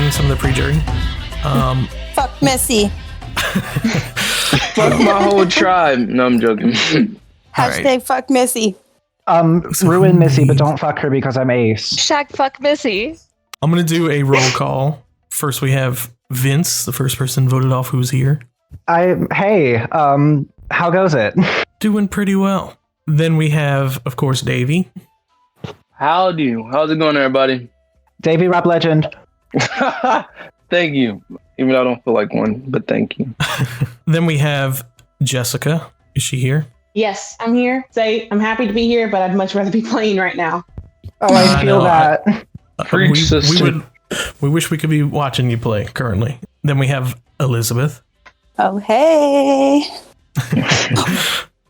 doing some of the pre-jury. Fuck Missy. Fuck my whole tribe. No, I'm joking. Hashtag fuck Missy. Ruin Missy, but don't fuck her because I'm ace. Shaq fuck Missy. I'm going to do a roll call. First, we have Vince, the first person voted off who's here. Hey, how goes it? Doing pretty well. Then we have, of course, Davie. Howdy. How's it going, everybody? Davie, rap legend. Thank you. Even though I don't feel like one, but thank you. Then we have Jessica. Is she here? Yes, I'm here. I'm happy to be here, but I'd much rather be playing right now. Oh, I feel that. We wish we could be watching you play currently. Then we have Elizabeth. Oh, hey.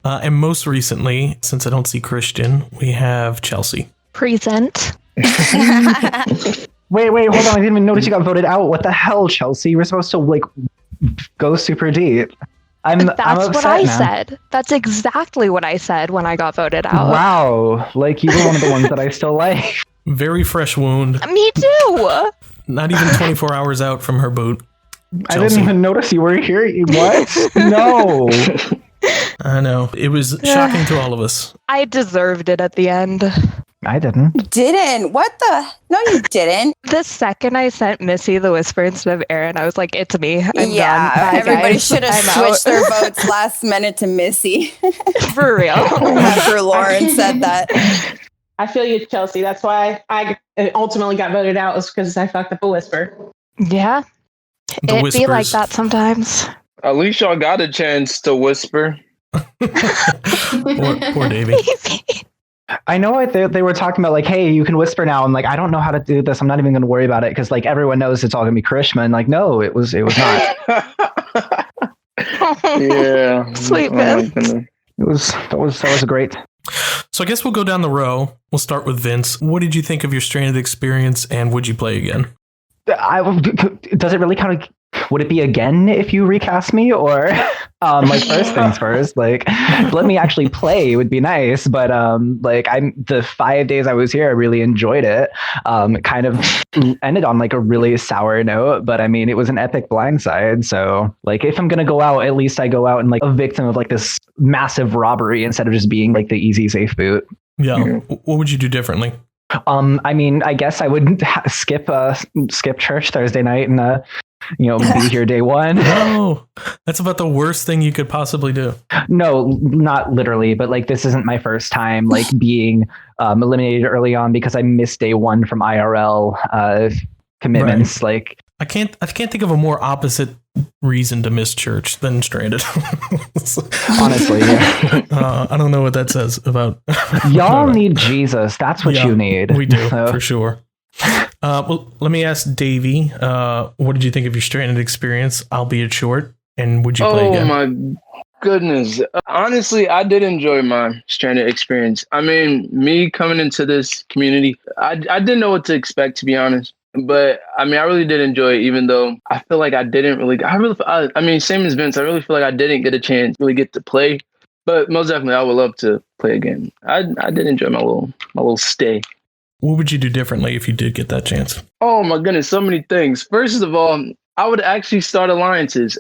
And most recently, since I don't see Christian, we have Chelsea. Present. Wait, hold on. I didn't even notice you got voted out. What the hell, Chelsea? You were supposed to, go super deep. I'm That's what I now. said. That's exactly what I said when I got voted out. Wow. You were one of the ones that I still like. Very fresh wound. Me too. Not even 24 hours out from her boot. I Chelsea. didn't even notice you were here. What? No. I know. It was shocking to all of us. I deserved it at the end. I didn't. Didn't. What the? No, you didn't. The second I sent Missy the whisper instead of Aaron, I was like, it's me. I'm done. Bye, Everybody guys. should have I'm switched their votes last minute to Missy. For real. After Lauren said that. I feel you, Chelsea. That's why I ultimately got voted out, was because I fucked up a whisper. Yeah. The It'd be like whispers. that sometimes. At least y'all got a chance to whisper. Poor Davie. I know they were talking about hey, you can whisper now. I'm I don't know how to do this. I'm not even going to worry about it because everyone knows it's all going to be Krishma. And no, it was not. Yeah. Sweet Oh my man. goodness. That was great. So I guess we'll go down the row. We'll start with Vince. What did you think of your stranded experience, and would you play again? Does it really kind of? Would it be again if you recast me, or first things first? Let me actually play would be nice. But I'm the 5 days I was here, I really enjoyed it. Kind of ended on a really sour note, but I mean it was an epic blindside. So if I'm gonna go out, at least I go out and a victim of this massive robbery instead of just being the easy safe boot. Yeah. What would you do differently? I mean, I guess I would skip church Thursday night and be here day one. No, that's about the worst thing you could possibly do. No, not literally, but this isn't my first time being eliminated early on because I missed day one from IRL commitments. Right. I can't think of a more opposite reason to miss church than stranded. Honestly, yeah. I don't know what that says about y'all need Jesus. That's what you need. We do for sure. Well, let me ask Davie. What did you think of your stranded experience, albeit short? And would you play again? Oh my goodness! Honestly, I did enjoy my stranded experience. I mean, me coming into this community, I didn't know what to expect, to be honest. But I mean, I really did enjoy it, even though I feel like I didn't really. I mean, same as Vince. I really feel like I didn't get a chance to really get to play. But most definitely, I would love to play again. I did enjoy my little stay. What would you do differently if you did get that chance? Oh my goodness, so many things. First of all, I would actually start alliances.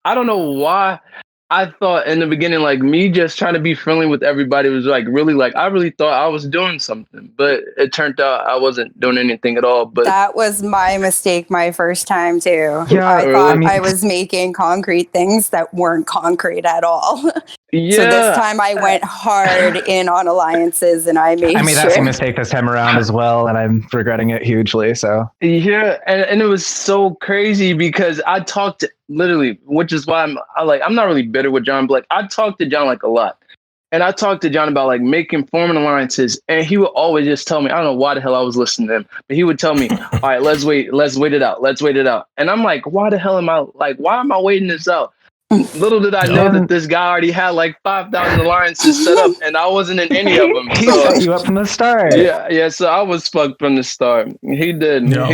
I don't know why. I thought in the beginning, me just trying to be friendly with everybody was really I really thought I was doing something, but it turned out I wasn't doing anything at all. But that was my mistake my first time too. Yeah, I thought I was making concrete things that weren't concrete at all. yeah. So this time I went hard in on alliances and I made that same mistake this time around as well, and I'm regretting it hugely. So Yeah, and it was so crazy because I talked to, literally, which is why I'm not really bitter with John, but I talked to John a lot. And I talked to John about forming alliances, and he would always just tell me, I don't know why the hell I was listening to him, but he would tell me, all right, let's wait it out. And I'm why the hell am why am I waiting this out? Little did I know that this guy already had 5,000 alliances set up, and I wasn't in any of them. he set you up from the start. Yeah. So I was fucked from the start. He did. No.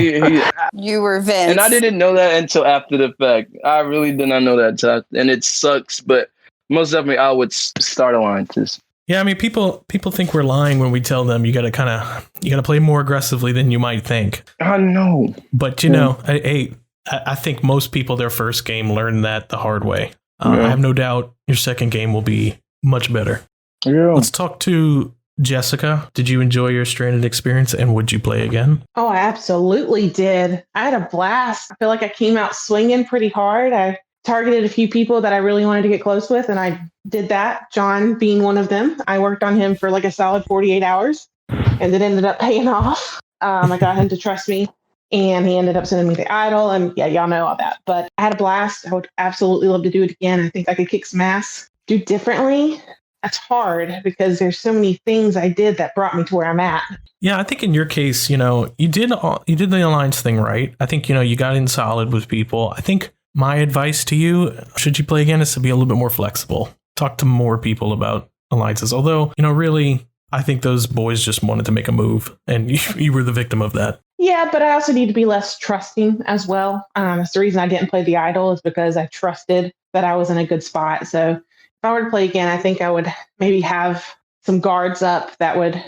You were Vince. And I didn't know that until after the fact. I really did not know that, and it sucks. But most definitely, I would start alliances. Yeah, I mean, people think we're lying when we tell them you got to play more aggressively than you might think. I know. But, I think most people, their first game learn that the hard way. I have no doubt your second game will be much better. Yeah. Let's talk to Jessica. Did you enjoy your Stranded experience, and would you play again? Oh, I absolutely did. I had a blast. I feel like I came out swinging pretty hard. I targeted a few people that I really wanted to get close with, and I did that, John being one of them. I worked on him for like a solid 48 hours, and it ended up paying off. I got him to trust me, and he ended up sending me the idol, and yeah, y'all know all that. But I had a blast. I would absolutely love to do it again. I think I could kick some ass. Do differently? That's hard because there's so many things I did that brought me to where I'm at. Yeah, I think in your case, you did the alliance thing right. I think, you got in solid with people. I think my advice to you, should you play again, is to be a little bit more flexible. Talk to more people about alliances. Although, really, I think those boys just wanted to make a move, and you were the victim of that. Yeah, but I also need to be less trusting as well. That's the reason I didn't play the idol, is because I trusted that I was in a good spot. So if I were to play again, I think I would maybe have some guards up that would,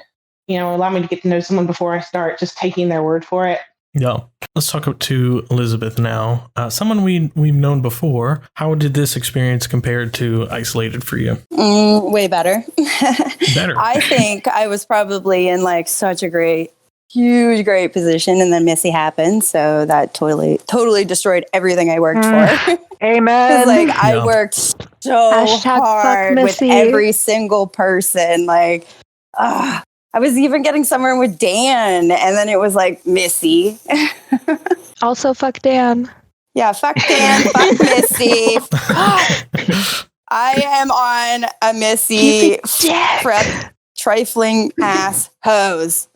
allow me to get to know someone before I start just taking their word for it. Yeah. Let's talk to Elizabeth now. Someone we've known before. How did this experience compare to Isolated for you? Way better. Better. I think I was probably in like such a great position, and then Missy happened, so that totally destroyed everything I worked for. Amen. Because I worked so hard with every single person. I was even getting somewhere with Dan, and then it was like Missy. Also, fuck Dan. Yeah, fuck Dan, fuck Missy. I am on a Missy prep trifling ass hose.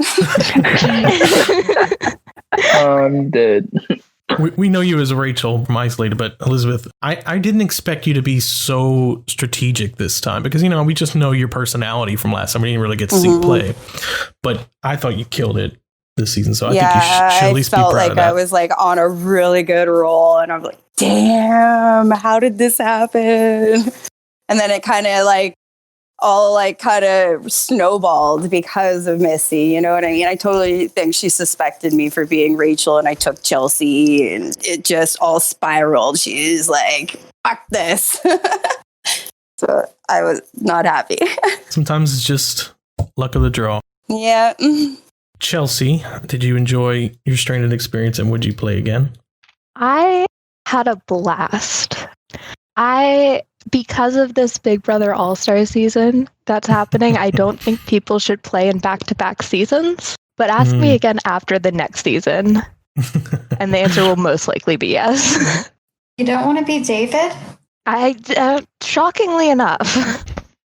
I'm dead. We know you as Rachel from Isolated, but Elizabeth, I didn't expect you to be so strategic this time because, we just know your personality from last time. We didn't really get to see you play, but I thought you killed it this season. So I think you should at least be proud of that. I felt like I was on a really good roll, and I'm like, damn, how did this happen? And then it kind of all kind of snowballed because of Missy, you know what I mean? I totally think she suspected me for being Rachel, and I took Chelsea, and it just all spiraled. She's like, fuck this. So I was not happy. Sometimes it's just luck of the draw. Yeah. Chelsea, did you enjoy your Stranded experience, and would you play again? I had a blast. Because of this Big Brother All-Star season that's happening, I don't think people should play in back-to-back seasons. But ask me again after the next season, and the answer will most likely be yes. You don't want to be David? Shockingly enough.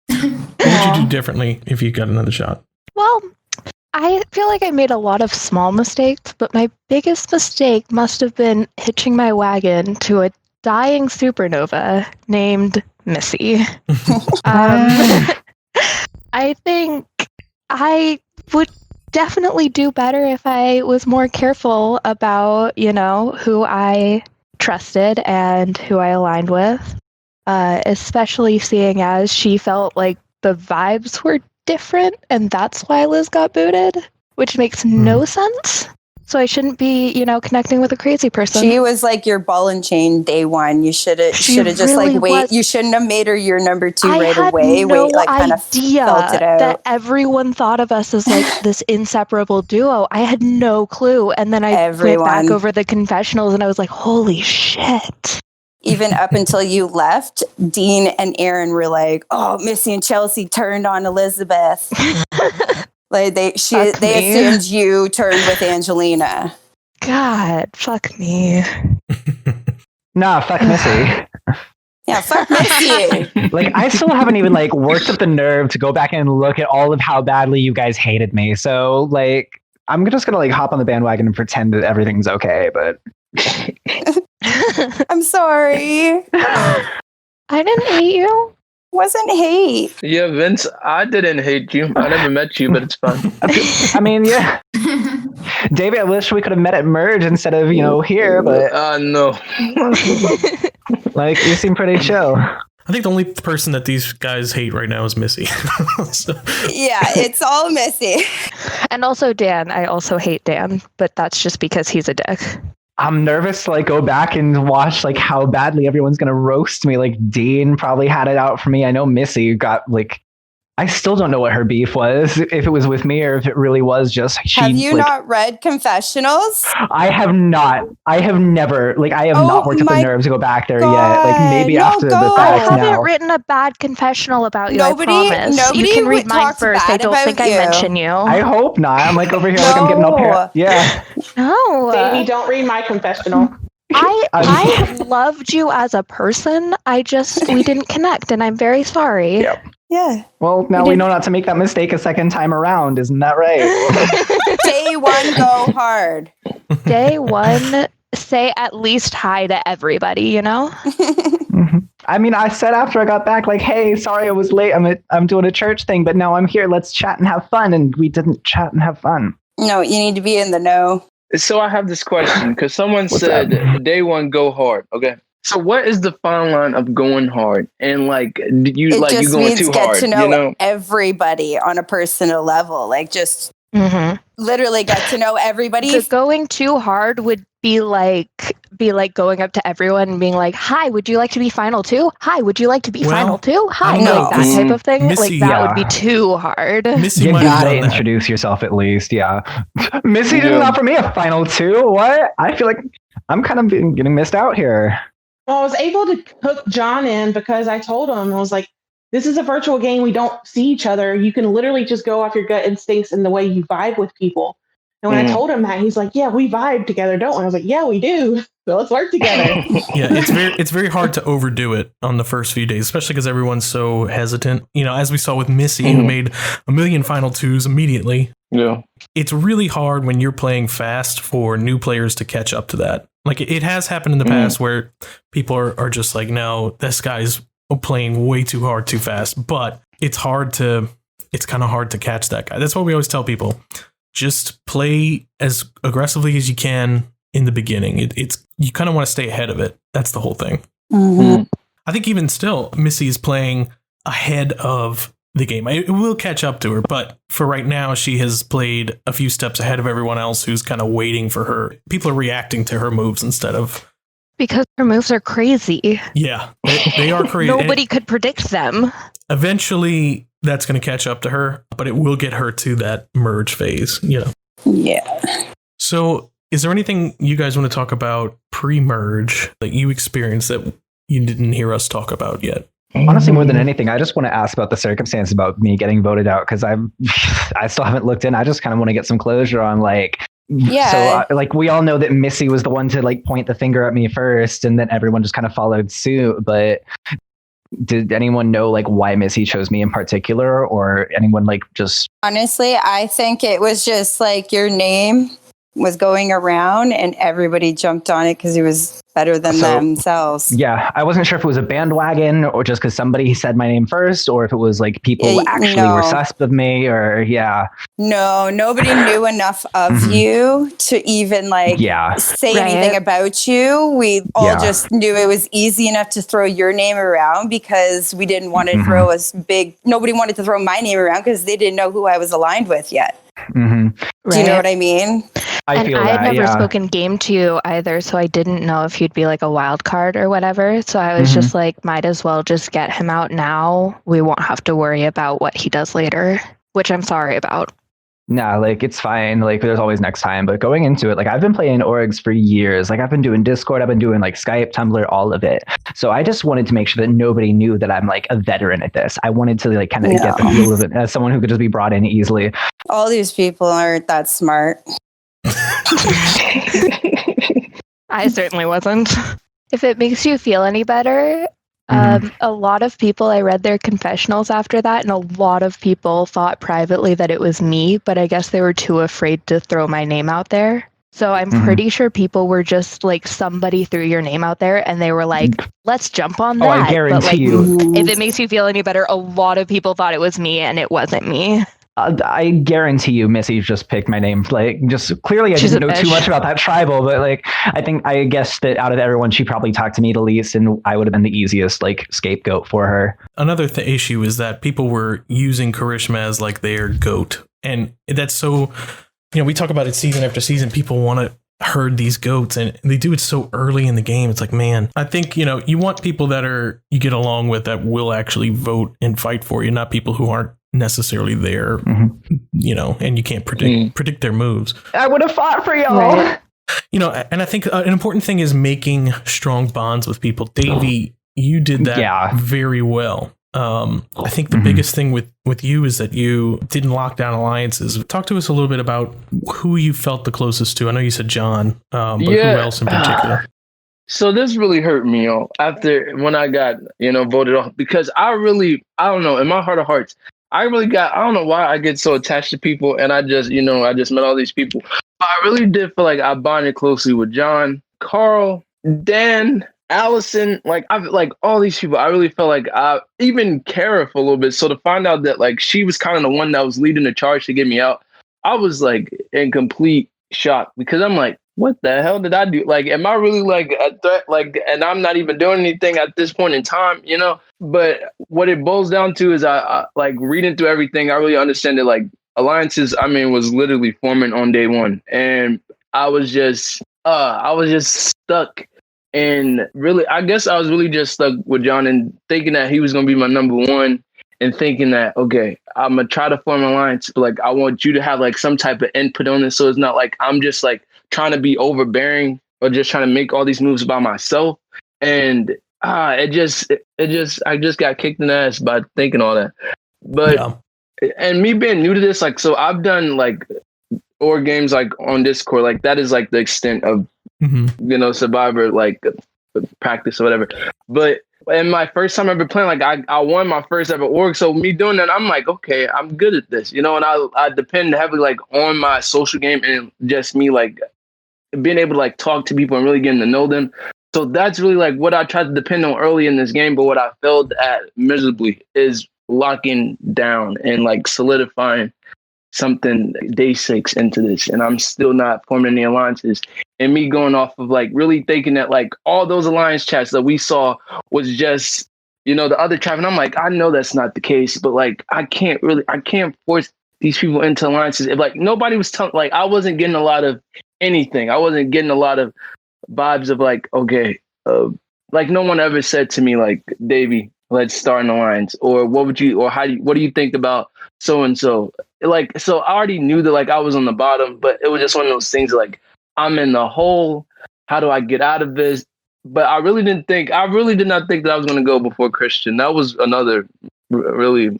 What would you do differently if you got another shot? Well, I feel like I made a lot of small mistakes, but my biggest mistake must have been hitching my wagon to a dying supernova named Missy. I think I would definitely do better if I was more careful about, who I trusted and who I aligned with, especially seeing as she felt like the vibes were different, and that's why Liz got booted, which makes no sense. So I shouldn't be, connecting with a crazy person. She was like your ball and chain day one. You should have just really wait. You shouldn't have made her your number two right away. I had no kind of idea felt it out. that everyone thought of us as this inseparable duo. I had no clue. And then I went back over the confessionals, and I was like, holy shit. Even up until you left, Dean and Aaron were like, oh, Missy and Chelsea turned on Elizabeth. They assumed you turned with Angelina. God, fuck me. Nah, fuck Missy. Yeah, fuck Missy. I still haven't even worked up the nerve to go back and look at all of how badly you guys hated me. So I'm just gonna hop on the bandwagon and pretend that everything's okay. But I'm sorry. I didn't hate you. Wasn't hate. Yeah, Vince, I didn't hate you. I never met you, but it's fine. I mean, yeah. Davey, I wish we could have met at Merge instead of, here, but... No. You seem pretty chill. I think the only person that these guys hate right now is Missy. So- Yeah, it's all Missy. And also Dan. I also hate Dan, but that's just because he's a dick. I'm nervous to like go back and watch like how badly everyone's gonna roast me. Like Dean probably had it out for me. I know Missy got like, I still don't know what her beef was, if it was with me or if it really was just she. Have you like, not read Confessionals? I have not. I have never. Like I have not worked up the my nerves to go back there yet. God. Like maybe No, after the go. I fact haven't now. written a bad confessional about you. Nobody- I promise. nobody You can read mine talks first. I bad don't about think you. I mention you. I hope not. I'm like over here, like I'm getting up here. No. Yeah. No. Davie, don't read my confessional. I loved you as a person. We didn't connect, and I'm very sorry. Yep. Yeah. Well, now we know not to make that mistake a second time around. Isn't that right? Day one, go hard. Day one, say at least hi to everybody, you know? Mhm. I mean, I said after I got back, like, "Hey, sorry I was late. I'm doing a church thing, but now I'm here. Let's chat and have fun." And we didn't chat and have fun. No, you need to be in the know. So I have this question because someone What's said that? day one go hard. Okay. So what is the fine line of going hard and like you It like you just going means too get hard? to know, You know. everybody on a personal level. Like just Mm-hmm. literally get to know everybody. The going too hard would be like going up to everyone and being like, "Hi, would you like to be final two? Hi, would you like to be Well, final two? Hi," I don't know. like that type of thing. Missy- like that would Yeah. be too hard. Missy You might have gotta done that. introduce yourself at least, yeah. Missy didn't Yeah. offer me a final two. What? I feel like I'm kind of getting missed out here. Well, I was able to hook John in because I told him, I was like, this is a virtual game. We don't see each other. You can literally just go off your gut instincts and the way you vibe with people. And when I told him that, he's like, yeah, we vibe together, don't we? I was like, yeah, we do. So let's work together. Yeah, it's very hard to overdo it on the first few days, especially because everyone's so hesitant. You know, as we saw with Missy, who made a million final twos immediately. Yeah. It's really hard when you're playing fast for new players to catch up to that. Like it has happened in the past where people are just like, no, this guy's playing way too hard, too fast. But it's kind of hard to catch that guy. That's what we always tell people. Just play as aggressively as you can in the beginning. You kind of want to stay ahead of it. That's the whole thing. Mhm. I think even still, Missy is playing ahead of the game. It will catch up to her, but for right now, she has played a few steps ahead of everyone else who's kind of waiting for her. People are reacting to her moves instead of... Because her moves are crazy. Yeah, they are crazy. Nobody could predict them. Eventually, that's going to catch up to her, but it will get her to that merge phase, you know. Yeah. So is there anything you guys want to talk about pre-merge that you experienced that you didn't hear us talk about yet? Honestly, more than anything, I just want to ask about the circumstance about me getting voted out because I still haven't looked in. I just kind of want to get some closure on like. Yeah. So like we all know that Missy was the one to like point the finger at me first, and then everyone just kind of followed suit. But did anyone know like why Missy chose me in particular, or anyone like just? Honestly, I think it was just like your name was going around and everybody jumped on it because it was better than themselves. Yeah, I wasn't sure if it was a bandwagon or just because somebody said my name first, or if it was like people actually were sus of me, or No, nobody knew enough of you to even like say anything about you. We all just knew it was easy enough to throw your name around because we didn't want to throw as big. Nobody wanted to throw my name around because they didn't know who I was aligned with yet. Do you know what I mean? I had never spoken game to you either, so I didn't know if you'd be like a wild card or whatever. So I was just like, might as well just get him out now. We won't have to worry about what he does later, which I'm sorry about. Nah, like it's fine. Like there's always next time. But going into it, like I've been playing orgs for years. Like I've been doing Discord, I've been doing like Skype, Tumblr, all of it. So I just wanted to make sure that nobody knew that I'm like a veteran at this. I wanted to like kind of get the feel of it as someone who could just be brought in easily. All these people aren't that smart. I certainly wasn't. If it makes you feel any better, a lot of people, I read their confessionals after that, and a lot of people thought privately that it was me, but I guess they were too afraid to throw my name out there. So I'm pretty sure people were just like, somebody threw your name out there and they were like, let's jump on that. I guarantee but like, you. if it makes you feel any better, a lot of people thought it was me and it wasn't me. I guarantee you, Missy just picked my name. Like, just clearly, I didn't know too much about that tribal, but like, I guess that out of everyone, she probably talked to me the least, and I would have been the easiest like scapegoat for her. Another issue is that people were using Karishma as like their goat, and that's so. We talk about it season after season. People want to herd these goats, and they do it so early in the game. It's like, man, I think you want people that you get along with that will actually vote and fight for you, not people who aren't necessarily there, and you can't predict their moves. I would have fought for y'all. Right. And I think an important thing is making strong bonds with people. Davie, you did that very well. I think the biggest thing with you is that you didn't lock down alliances. Talk to us a little bit about who you felt the closest to. I know you said John, but who else in particular? So this really hurt me after when I got, voted off, because I don't know, in my heart of hearts, I don't know why I get so attached to people, and I just met all these people. But I really did feel like I bonded closely with John, Carl, Dan, Allison, all these people. I really felt like I even Kara for a little bit. So to find out that like she was kind of the one that was leading the charge to get me out, I was like in complete shock, because I'm like, what the hell did I do? Like, am I really like a threat? Like, and I'm not even doing anything at this point in time, But what it boils down to is I like reading through everything. I really understand that like alliances, was literally forming on day one, and I was just stuck. And really, I guess I was really just stuck with John and thinking that he was going to be my number one, and thinking that, okay, I'm going to try to form an alliance, but like, I want you to have like some type of input on this. So it's not like I'm just like trying to be overbearing or just trying to make all these moves by myself. And I just got kicked in the ass by thinking all that. But, and me being new to this, like, so I've done like org games like on Discord, like that is like the extent of, Survivor, like practice or whatever. But in my first time ever playing, like I won my first ever org. So me doing that, I'm like, okay, I'm good at this, and I depend heavily like on my social game and just me like being able to like talk to people and really getting to know them. So that's really like what I tried to depend on early in this game. But what I failed at miserably is locking down and like solidifying something day 6 into this, and I'm still not forming any alliances. And me going off of like really thinking that like all those alliance chats that we saw was just the other tribe, and I'm like, I know that's not the case, but like I can't force these people into alliances. If like nobody was telling, like I wasn't getting a lot of anything. I wasn't getting a lot of vibes of like, okay, like no one ever said to me like, Davie, let's start an alliance, or what do you think about so and so? Like, so I already knew that like I was on the bottom, but it was just one of those things like I'm in the hole. How do I get out of this? But I really did not think that I was going to go before Christian. That was another really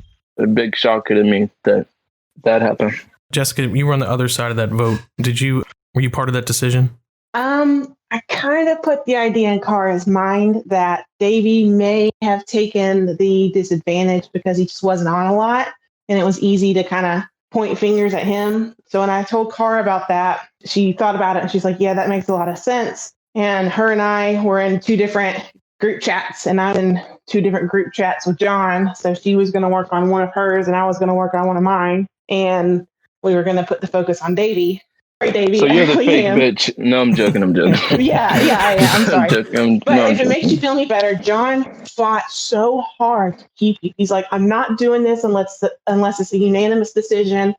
big shocker to me that happened. Jessica, you were on the other side of that vote. Were you part of that decision? I kind of put the idea in Kara's mind that Davie may have taken the disadvantage because he just wasn't on a lot, and it was easy to kind of point fingers at him. So when I told Kara about that, she thought about it and she's like, yeah, that makes a lot of sense. And her and I were in 2 different group chats, and I'm in 2 different group chats with John. So she was going to work on one of hers and I was going to work on one of mine. And we were going to put the focus on Davie. Sorry, Davie. So you're the fake bitch. No, I'm joking. yeah, I am. I'm sorry. But if it makes you feel any better, John fought so hard to keep you. He's like, I'm not doing this unless it's a unanimous decision.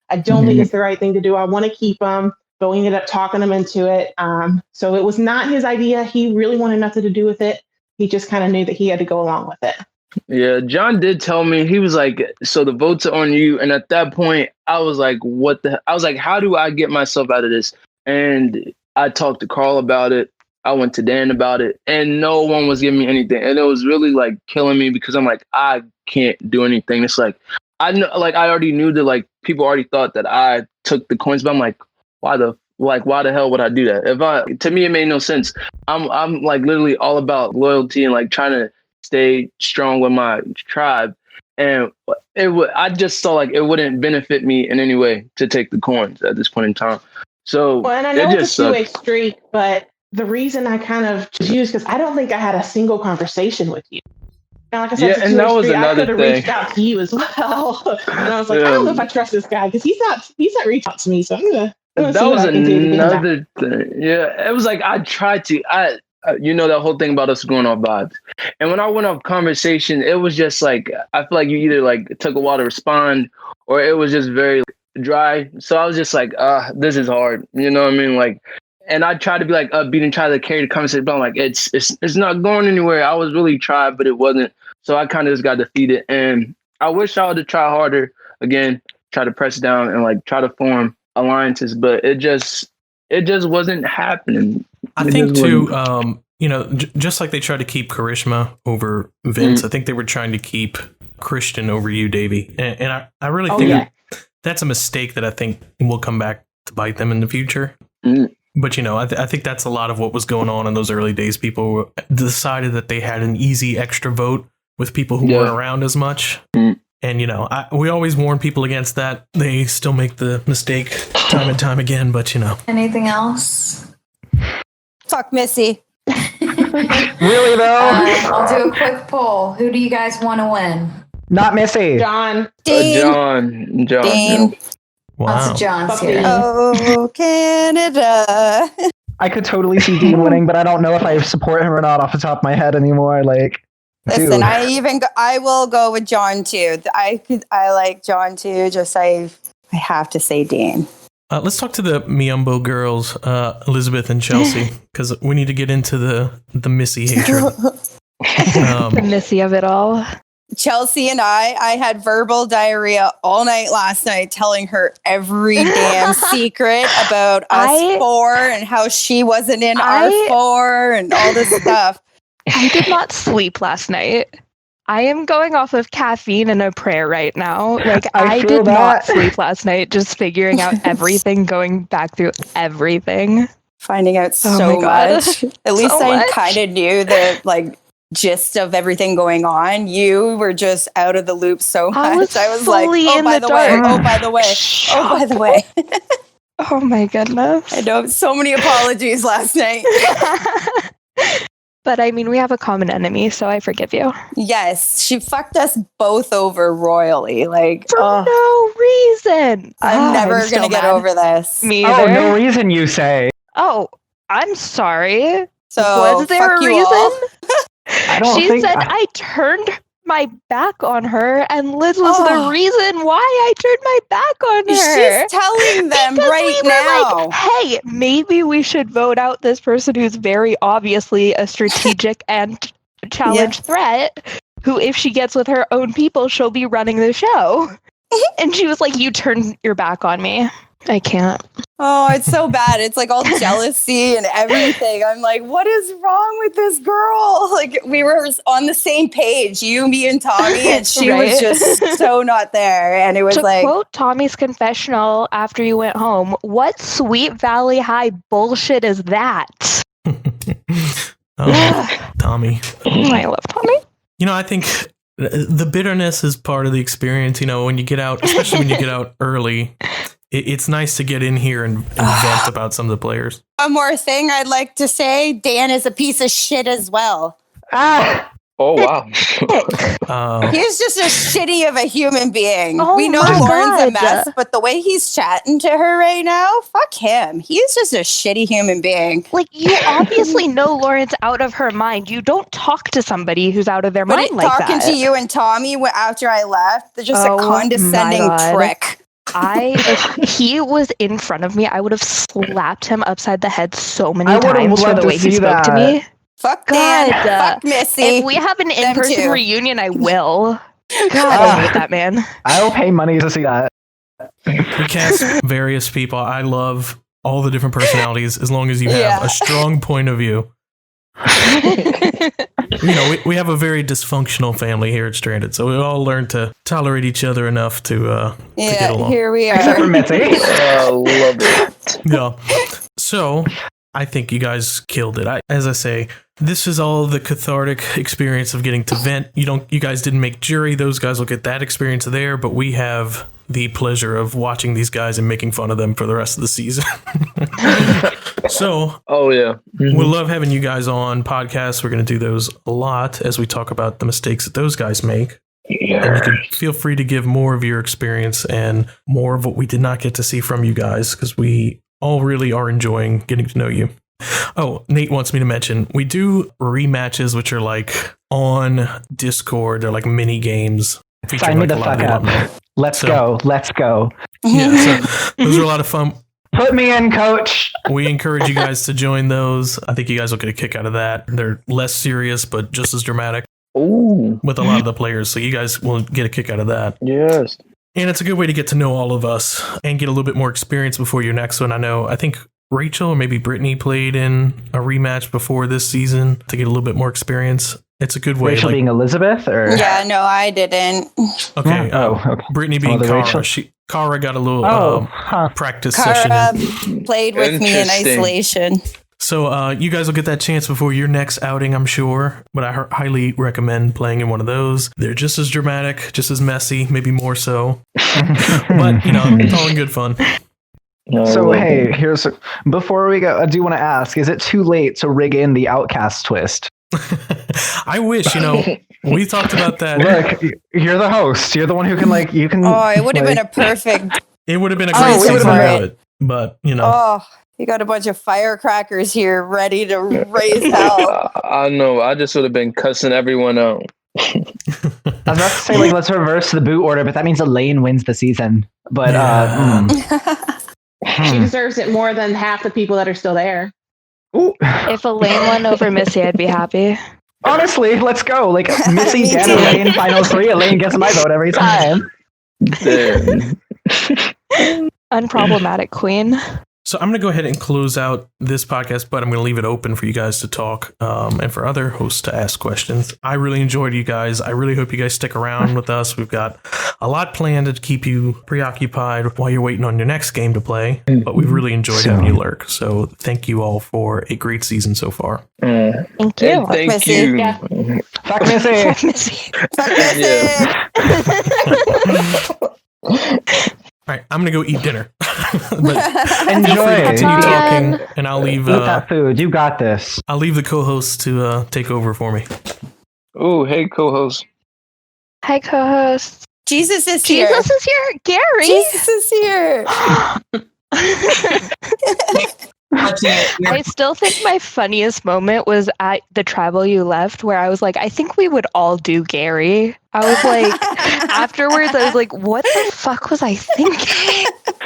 I don't think it's the right thing to do. I want to keep him, but we ended up talking him into it. So it was not his idea. He really wanted nothing to do with it. He just kind of knew that he had to go along with it. Yeah, John did tell me, he was like, so the votes are on you. And at that point, I was like, I was like, how do I get myself out of this? And I talked to Carl about it. I went to Dan about it, and no one was giving me anything. And it was really like killing me, because I'm like, I can't do anything. It's like, I know, like, I already knew that like people already thought that I took the coins, but I'm like, why the hell would I do that? To me, it made no sense. I'm like literally all about loyalty and like trying to stay strong with my tribe, and I just saw like it wouldn't benefit me in any way to take the coins at this point in time. So, and I know it's a 2-way street, but the reason I kind of choose, because I don't think I had a single conversation with you. And like I said, Yeah, for and 2 that or was 3, I another could have thing. reached out to you as well. And I was like, I don't know if I trust this guy because he's not reaching out to me. So I'm gonna That see what was I can do to get him back. another thing. Yeah, it was like I tried to. That whole thing about us going off vibes. And when I went off conversation, it was just like I feel like you either like took a while to respond, or it was just very dry. So I was just like, this is hard. You know what I mean? Like, and I tried to be like upbeat and try to carry the conversation, but I'm like, it's not going anywhere. I was really trying, but it wasn't. So I kind of just got defeated. And I wish I would have tried harder again, try to press down and like try to form alliances, but it just wasn't happening. I think too, just like they tried to keep Karishma over Vince, I think they were trying to keep Christian over you, Davie. And I really think that's a mistake that I think will come back to bite them in the future. But, I think that's a lot of what was going on in those early days. People decided that they had an easy extra vote with people who weren't around as much. And, we always warn people against that. They still make the mistake time and time again, but, Anything else? Fuck Missy. Really though? I'll do a quick poll. Who do you guys want to win? Not Missy. John. Dean. John. Dean. Yeah. Lots Wow. of Johns Fuck here. me. Oh, Canada. I could totally see Dean winning, but I don't know if I support him or not off the top of my head anymore. Like, Listen, dude. I will go with John too. I like John too. Just I have to say Dean. Let's talk to the Miumbo girls, Elizabeth and Chelsea, because we need to get into the Missy hatred. The Missy of it all. Chelsea and I had verbal diarrhea all night last night, telling her every damn secret about us four and how she wasn't in our four and all this stuff. I did not sleep last night. I am going off of caffeine and a prayer right now. Like, I did not sleep last night, just figuring out everything, going back through everything. Finding out so much. At least I kind of knew the gist of everything going on. You were just out of the loop so much. I was like, oh, by the way, oh, by the way, oh, by the way. Oh my goodness. I know, so many apologies last night. But I mean, we have a common enemy, so I forgive you. Yes, she fucked us both over royally. Like, for no reason. I'm never going to get over this. Me either. Oh, no reason, you say. Oh, I'm sorry. So, was there a reason? I don't she said I turned my back on her, and Liz was the reason why I turned my back on her. She's telling them because right we were now. Like, hey, maybe we should vote out this person who's very obviously a strategic and challenge threat, who, if she gets with her own people, she'll be running the show. And she was like, you turned your back on me. I can't. Oh, it's so bad. It's like all jealousy and everything. I'm like, what is wrong with this girl? Like, we were on the same page, you, me, and Tommy, and she was just so not there. And it was to quote Tommy's confessional after you went home, what Sweet Valley High bullshit is that? Tommy. I love Tommy. I think the bitterness is part of the experience. When you get out, especially when you get out early, it's nice to get in here and vent about some of the players. One more thing I'd like to say, Dan is a piece of shit as well. Oh, wow. He's just a shitty of a human being. Oh, we know Lauren's a mess, but the way he's chatting to her right now, fuck him. He's just a shitty human being. Like, you obviously know Lauren's out of her mind. You don't talk to somebody who's out of their mind like that. Talking to you and Tommy after I left, they're just a condescending prick. If he was in front of me, I would have slapped him upside the head so many times for the way he spoke to me. Fuck Dan. Fuck Missy. If we have an in-person reunion, I will. God, I hate that man. I will pay money to see that. We cast various people. I love all the different personalities as long as you have a strong point of view. We have a very dysfunctional family here at Stranded, so we all learn to tolerate each other enough to get along. Here we are. Except for Mitzi. Love it. Yeah. So I think you guys killed it. As I say, this is all the cathartic experience of getting to vent. You guys didn't make jury. Those guys will get that experience there, but we have the pleasure of watching these guys and making fun of them for the rest of the season. So, Oh yeah. we love having you guys on podcasts. We're going to do those a lot as we talk about the mistakes that those guys make. And you can feel free to give more of your experience and more of what we did not get to see from you guys, because we all really are enjoying getting to know you. Oh, Nate wants me to mention, we do rematches, which are like on Discord. They're like mini games. Sign me the fuck up. Let's go. Yeah, so those are a lot of fun. Put me in, coach. We encourage you guys to join those. I think you guys will get a kick out of that. They're less serious, but just as dramatic. Ooh. With a lot of the players, so you guys will get a kick out of that. Yes. And it's a good way to get to know all of us and get a little bit more experience before your next one. I think Rachel or maybe Brittany played in a rematch before this season to get a little bit more experience. It's a good way. Rachel being Elizabeth, or Yeah, no, I didn't. okay. okay. Brittany being Kara. Kara got a little practice session. Kara played with me in isolation. So you guys will get that chance before your next outing, I'm sure. But I highly recommend playing in one of those. They're just as dramatic, just as messy, maybe more so. But, it's all in good fun. So, hey, before we go, I do want to ask, is it too late to rig in the Outcast twist? I wish, we talked about that. Look, you're the host. You're the one who can, you can... Oh, it would have been a perfect... It would have been a great season to do it. But, Oh, you got a bunch of firecrackers here ready to raise hell. I know. I just would have been cussing everyone out. I was about to say, let's reverse the boot order, but that means Elaine wins the season. But, She deserves it more than half the people that are still there. Ooh. If Elaine won over Missy, I'd be happy. Honestly, let's go. Missy and Elaine, final 3. Elaine gets my vote every time. Unproblematic queen. So I'm going to go ahead and close out this podcast, but I'm going to leave it open for you guys to talk and for other hosts to ask questions. I really enjoyed you guys. I really hope you guys stick around with us. We've got a lot planned to keep you preoccupied while you're waiting on your next game to play, but we've really enjoyed having you lurk. So thank you all for a great season so far. Thank you. Thank you. Yeah. Fuck Missy. Fuck Missy. All right, I'm going to go eat dinner. But Enjoy. continue talking, and I'll leave Eat that food. You got this. I'll leave the co-host to take over for me. Oh, hey, co-host. Hi, co-host. Jesus is here. Jesus is here. Gary. Jesus is here. I still think my funniest moment was at the travel you left, where I was like, I think we would all do Gary. I was like, afterwards, I was like, what the fuck was I thinking?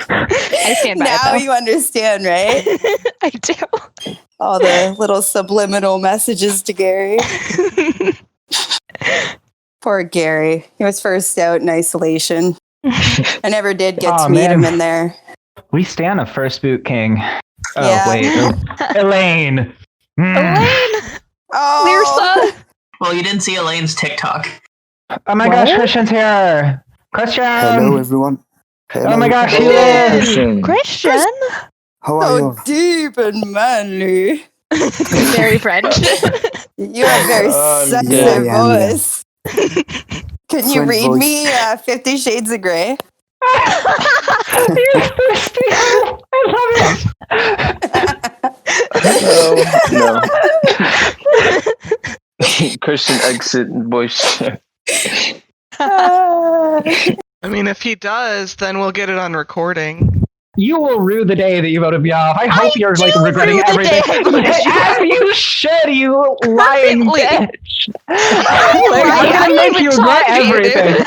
I stand by now it, you understand, right? I do. All the little subliminal messages to Gary. Poor Gary. He was first out in isolation. I never did get to meet him in there. We stand a first boot king. Oh, Yeah. wait. Elaine. Elaine. Oh, Lirsa. Well, you didn't see Elaine's TikTok. Oh my gosh, Christian's here. Christian. Hello, everyone. Hello. Oh my gosh, he Hello, is. Christian. How are so you? deep and manly. Very French. You have a very sexy yeah. voice. Can you French read voice. me 50 Shades of Grey? You're thirsty. I No. Christian exit voice. I mean, if he does, then we'll get it on recording. You will rue the day that you voted me off. I hope you're do regretting rue the everything. day I voted you As you should, you lying Perfectly. bitch. I'm gonna make you regret everything.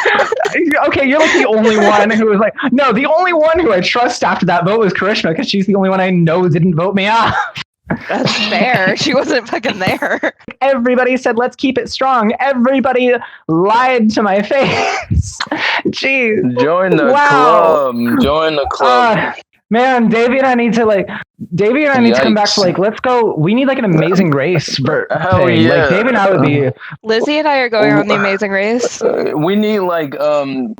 Okay, you're the only one who was no, the only one who I trust after that vote was Karishma, because she's the only one I know didn't vote me off. That's fair. She wasn't fucking there. Everybody said, let's keep it strong. Everybody lied to my face. Jeez. Join the club. Join the club. Man, Davie and I need to come back to let's go. We need an amazing race for Hell thing. yeah. Davie and I would be. Lizzie and I are going on the Amazing Race. We need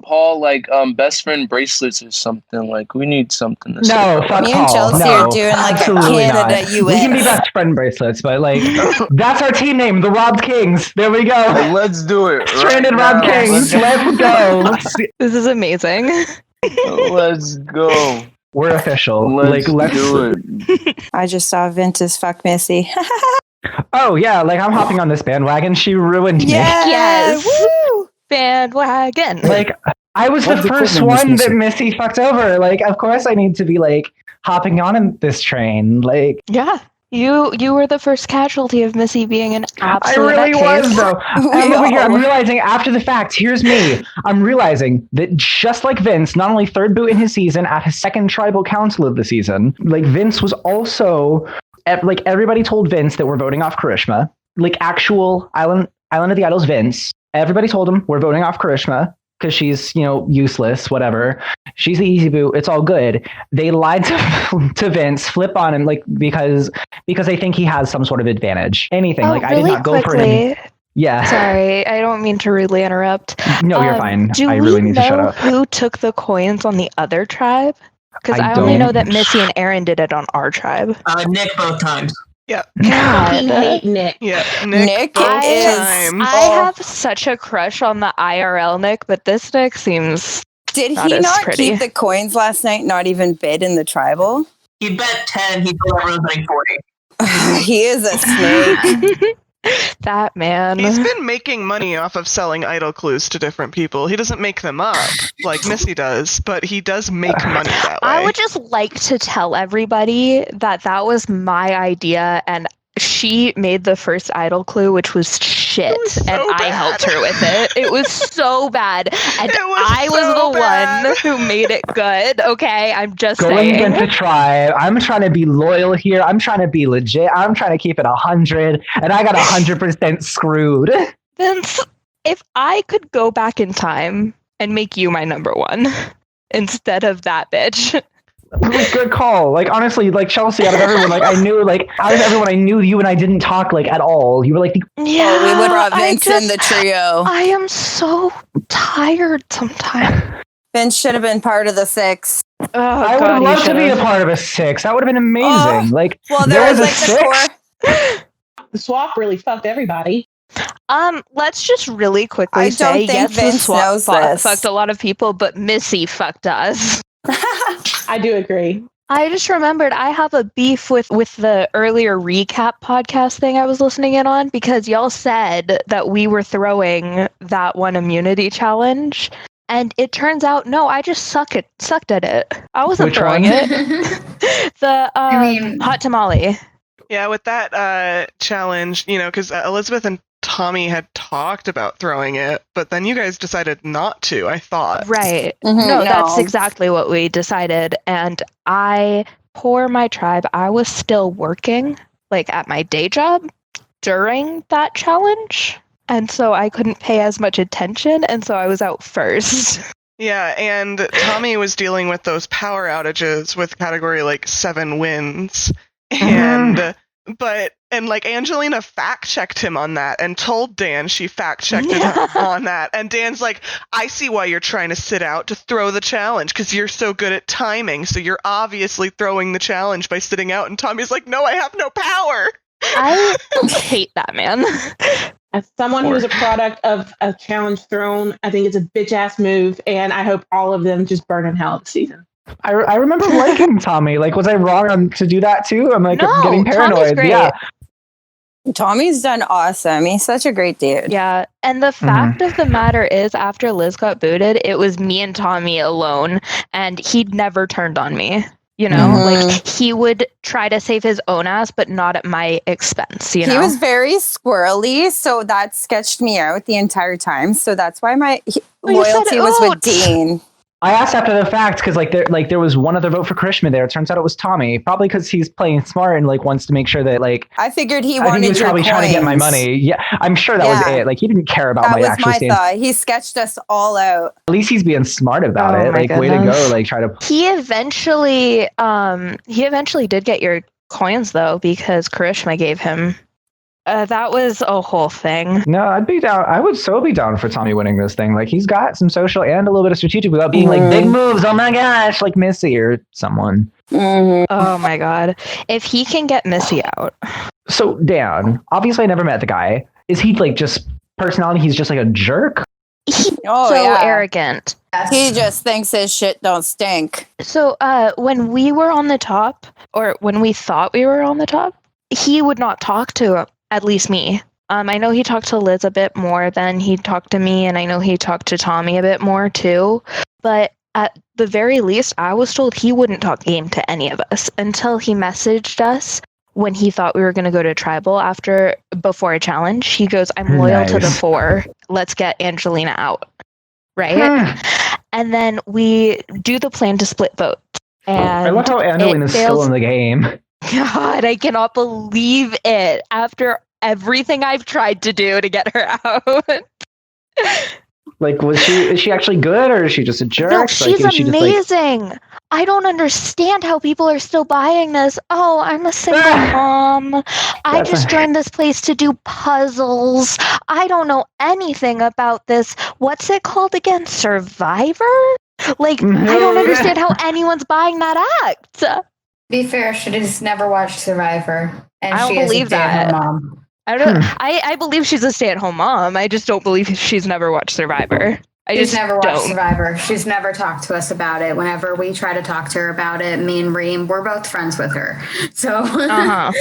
Paul best friend bracelets or something. We need something. To No, fuck Me and Paul. Chelsea No, are doing a absolutely not. Canada US. We can be best friend bracelets, but that's our team name, the Robbed Kings. There we go. Let's do it. Stranded right Robbed now. Kings. Let's go. This is amazing. Let's go. We're official. Let's let's do it. I just saw Vince's fuck Missy. Oh yeah, like I'm hopping on this bandwagon. She ruined me. Yes. Woo! Bandwagon. Like I was the What's the first problem, Miss one that Missy? Missy fucked over. Like of course I need to be like hopping on in this train. Like Yeah. You were the first casualty of Missy being an I absolute really nutcase. was though. I'm over here. I'm realizing after the fact. Here's me. I'm realizing that just like Vince, not only third boot in his season, at his second tribal council of the season, like Vince was also like everybody told Vince that we're voting off Karishma. Like actual Island of the Idols Vince. Everybody told him we're voting off Karishma because she's useless. Whatever. She's the easy boot. It's all good. They lied to Vince, flip on him like because they think he has some sort of advantage. Anything like I did not go for it. Yeah. Sorry, I don't mean to rudely interrupt. No, you're fine. Do I we really need to shut know up. who took the coins on the other tribe? Because I I only know don't. that Missy and Aaron did it on our tribe. Nick both times. Yeah. I hate Nick. Yeah. Nick both is- times. I have such a crush on the IRL Nick, but this Nick seems Did Not he as not pretty. keep the coins last night? Not even bid in the tribal? He bet 10. He told everyone betting 40. He is a snake. that man. He's been making money off of selling idol clues to different people. He doesn't make them up like Missy does, but he does make money that way. I would just like to tell everybody that that was my idea, and she made the first idol clue, which was shit, was so and I bad. helped her with it. It was so bad, and It was I was so the bad. one who made it good. Okay, I'm just Going saying. against the tribe. I'm trying to be loyal here. I'm trying to be legit. I'm trying to keep it 100, and I got 100% screwed. Vince, if I could go back in time and make you my number one instead of that bitch. Good call. Like honestly, like Chelsea, out of everyone, like I knew, like out of everyone, I knew you and I didn't talk like at all. You were like, Yeah, we would brought I Vince in the trio. I am so tired sometimes. Vince should have been part of the 6. Oh, I would God, have you loved to be a should've. part of a 6. That would have been amazing. Like Well, there was a like the 6. core. The swap really fucked everybody. Let's just really quickly I say, don't think yes, the Vince swap knows this. fucked a lot of people, but Missy fucked us. I do agree. I just remembered I have a beef with the earlier recap podcast thing I was listening in on because y'all said that we were throwing that one immunity challenge. And it turns out, no, I just sucked at it. I wasn't Which throwing one? it. The hot tamale. Yeah, with that challenge, because Elizabeth and Tommy had talked about throwing it, but then you guys decided not to, I thought. Right. Mhm, No, that's no. exactly what we decided. And poor my tribe, I was still working, like at my day job during that challenge. And so I couldn't pay as much attention. And so I was out first. Yeah, and Tommy was dealing with those power outages with category like 7 wins. And like Angelina fact checked him on that and told Dan she fact checked him on that. And Dan's like, I see why you're trying to sit out to throw the challenge because you're so good at timing. So you're obviously throwing the challenge by sitting out. And Tommy's like, no, I have no power. I hate that man. As someone who's a product of a challenge thrown, I think it's a bitch ass move, and I hope all of them just burn in hell this season. I remember liking Tommy. Like, was I wrong to do that too? I'm like No, getting Tommy's paranoid. great. Yeah. Tommy's done awesome. He's such a great dude. Yeah. And the fact of the matter is, after Liz got booted, it was me and Tommy alone, and he'd never turned on me. You know, like he would try to save his own ass, but not at my expense. You know, He was very squirrely, so that sketched me out the entire time. So that's why my you said loyalty was with oat. Dean. I asked after the fact because there was one other vote for Krishma there. It turns out it was Tommy, probably because he's playing smart and like wants to make sure that like I figured he I think wanted he was your probably trying to get my coins. money. Yeah, I'm sure that was Yeah. it. Like he didn't care about That my was actual my stance. thought. He sketched us all out. At least he's being smart about Oh it. my Like way to goodness. go. Like try to. he eventually did get your coins though, because Karishma gave him. That was a whole thing. No, I'd be down. I would so be down for Tommy winning this thing. Like he's got some social and a little bit of strategic without being like big moves. Oh my gosh, like Missy or someone. Oh my god. If he can get Missy out. So Dan, obviously I never met the guy. Is he like just personality? He's just like a jerk. He's Oh, so yeah. arrogant. He just thinks his shit don't stink. So when we were on the top, or when we thought we were on the top, he would not talk to at least me. I know he talked to Liz a bit more than he talked to me, and I know he talked to Tommy a bit more too. But at the very least, I was told he wouldn't talk game to any of us until he messaged us when he thought we were going to go to tribal before a challenge. He goes, "I'm loyal to the 4. Let's get Angelina out." Right? And then we do the plan to split vote. And I love how Angelina's still in the game. God, I cannot believe it. After everything I've tried to do to get her out. Like, is she actually good, or is she just a jerk? No, Like, she's is she just, amazing. I don't understand how people are still buying this. Oh, I'm a single mom. I just joined this place to do puzzles. I don't know anything about this. What's it called again? Survivor? Like, I don't understand how anyone's buying that act. To be fair, she just never watched Survivor. And I don't she is believe a that. mom. I don't. I believe she's a stay-at-home mom. I just don't believe she's never watched Survivor. She's never watched Survivor. She's never talked to us about it. Whenever we try to talk to her about it, me and Reem, we're both friends with her. So, yeah.